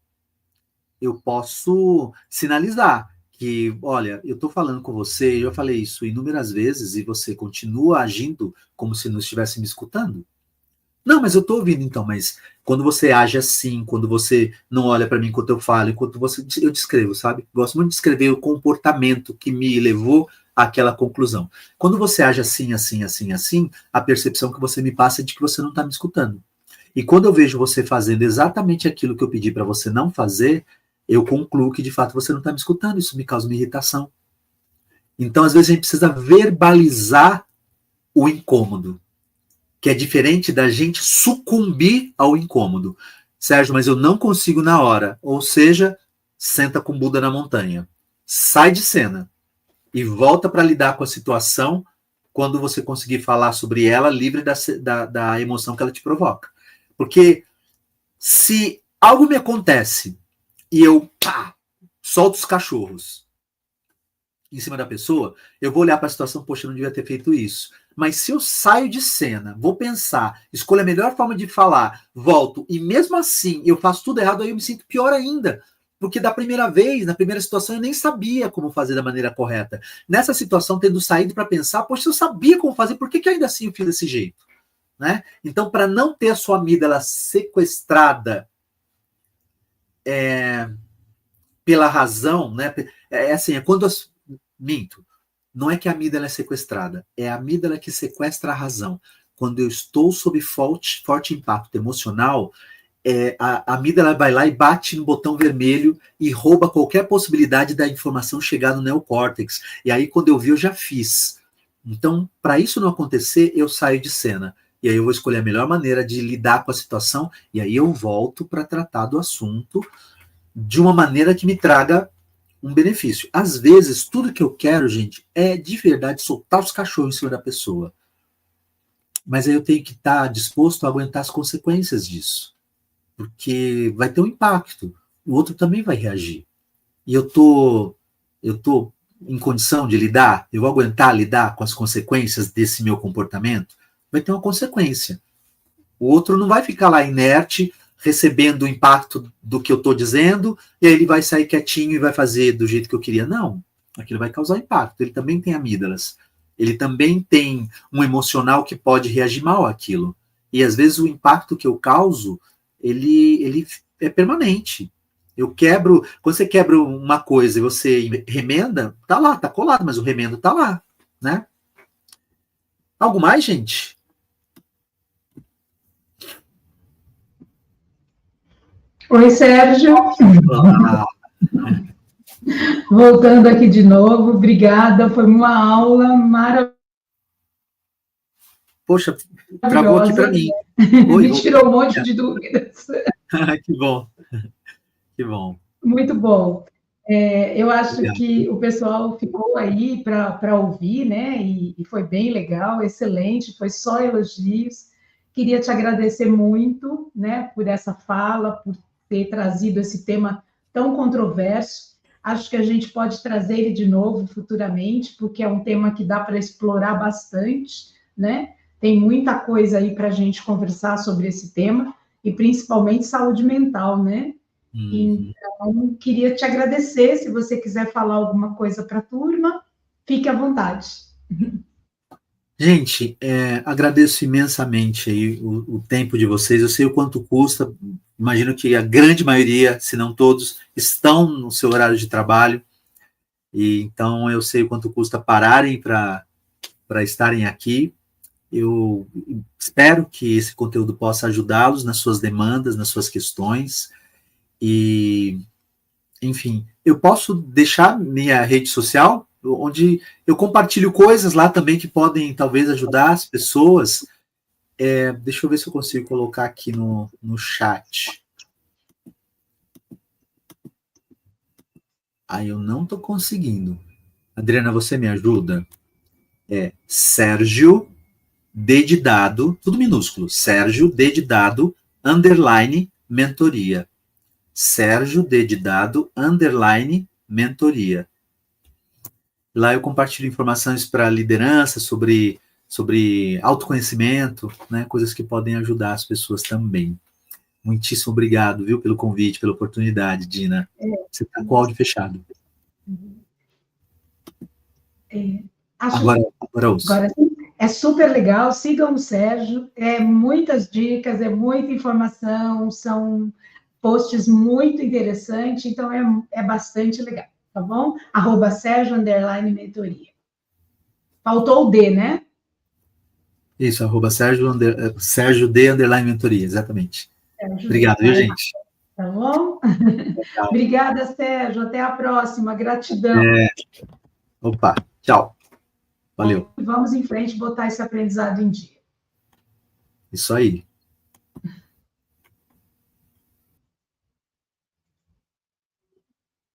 Eu posso sinalizar que, olha, eu estou falando com você, eu já falei isso inúmeras vezes, e você continua agindo como se não estivesse me escutando? Não, mas eu estou ouvindo então, mas quando você age assim, quando você não olha para mim enquanto eu falo, enquanto eu descrevo, sabe? Gosto muito de descrever o comportamento que me levou àquela conclusão. Quando você age assim, assim, assim, assim, a percepção que você me passa é de que você não está me escutando. E quando eu vejo você fazendo exatamente aquilo que eu pedi para você não fazer, eu concluo que de fato você não está me escutando, isso me causa uma irritação. Então, às vezes, a gente precisa verbalizar o incômodo, que é diferente da gente sucumbir ao incômodo. Sérgio, mas eu não consigo na hora. Ou seja, senta com Buda na montanha. Sai de cena e volta para lidar com a situação quando você conseguir falar sobre ela, livre da emoção que ela te provoca. Porque se algo me acontece e eu solto os cachorros em cima da pessoa, eu vou olhar para a situação, poxa, eu não devia ter feito isso. Mas se eu saio de cena, vou pensar, escolho a melhor forma de falar, volto, e mesmo assim eu faço tudo errado, aí eu me sinto pior ainda. Porque da primeira vez, na primeira situação, eu nem sabia como fazer da maneira correta. Nessa situação, tendo saído para pensar, poxa, eu sabia como fazer, por que ainda assim eu fiz desse jeito? Né? Então, para não ter a sua amígdala sequestrada pela razão, né? É quando minto. Não é que a amígdala é sequestrada, é a amígdala que sequestra a razão. Quando eu estou sob forte impacto emocional, a amígdala vai lá e bate no botão vermelho e rouba qualquer possibilidade da informação chegar no neocórtex. E aí, quando eu vi, eu já fiz. Então, para isso não acontecer, eu saio de cena. E aí eu vou escolher a melhor maneira de lidar com a situação, e aí eu volto para tratar do assunto de uma maneira que me traga um benefício. Às vezes, tudo que eu quero, gente, é de verdade soltar os cachorros em cima da pessoa. Mas aí eu tenho que estar disposto a aguentar as consequências disso. Porque vai ter um impacto. O outro também vai reagir. E eu tô em condição de lidar? Eu vou aguentar lidar com as consequências desse meu comportamento? Vai ter uma consequência. O outro não vai ficar lá inerte, recebendo o impacto do que eu estou dizendo, e aí ele vai sair quietinho e vai fazer do jeito que eu queria. Não, aquilo vai causar impacto. Ele também tem amígdalas. Ele também tem um emocional que pode reagir mal àquilo. E às vezes o impacto que eu causo, ele é permanente. Eu quebro, quando você quebra uma coisa e você remenda, tá lá, tá colado, mas o remendo tá lá, né? Algo mais, gente? Oi, Sérgio. Olá. Voltando aqui de novo, obrigada, foi uma aula maravilhosa. Poxa, travou aqui para mim. Me tirou um monte de dúvidas. Que bom, que bom. Muito bom. Eu acho que o pessoal ficou aí para ouvir, né? E foi bem legal, excelente, foi só elogios. Queria te agradecer muito, né, por essa fala, por ter trazido esse tema tão controverso. Acho que a gente pode trazer ele de novo futuramente, porque é um tema que dá para explorar bastante, né? Tem muita coisa aí para a gente conversar sobre esse tema, e principalmente saúde mental, né? Então, queria te agradecer. Se você quiser falar alguma coisa para a turma, fique à vontade. Gente, agradeço imensamente aí o tempo de vocês. Eu sei o quanto custa. Imagino que a grande maioria, se não todos, estão no seu horário de trabalho. E então eu sei o quanto custa pararem para estarem aqui. Eu espero que esse conteúdo possa ajudá-los nas suas demandas, nas suas questões. E, enfim, eu posso deixar minha rede social, onde eu compartilho coisas lá também que podem, talvez, ajudar as pessoas. Deixa eu ver se eu consigo colocar aqui no chat. Aí eu não estou conseguindo. Adriana, você me ajuda? Sérgio D de dado, tudo minúsculo, Sérgio D de dado, _ mentoria. Sérgio D de dado, _ mentoria. Lá eu compartilho informações para liderança, sobre autoconhecimento, né, coisas que podem ajudar as pessoas também. Muitíssimo obrigado, viu, pelo convite, pela oportunidade, Dina. Você está com o áudio fechado. Agora ouço. Agora sim. É super legal, sigam o Sérgio, muitas dicas, muita informação, são posts muito interessantes, então é bastante legal, tá bom? @Sérgio _ mentoria. Faltou o D, né? Isso, Sérgio D _ mentoria, exatamente. Sérgio Obrigado, D, viu, gente? Tá bom? Obrigada, Sérgio, até a próxima, gratidão. Opa, tchau. Valeu. Vamos em frente botar esse aprendizado em dia. Isso aí.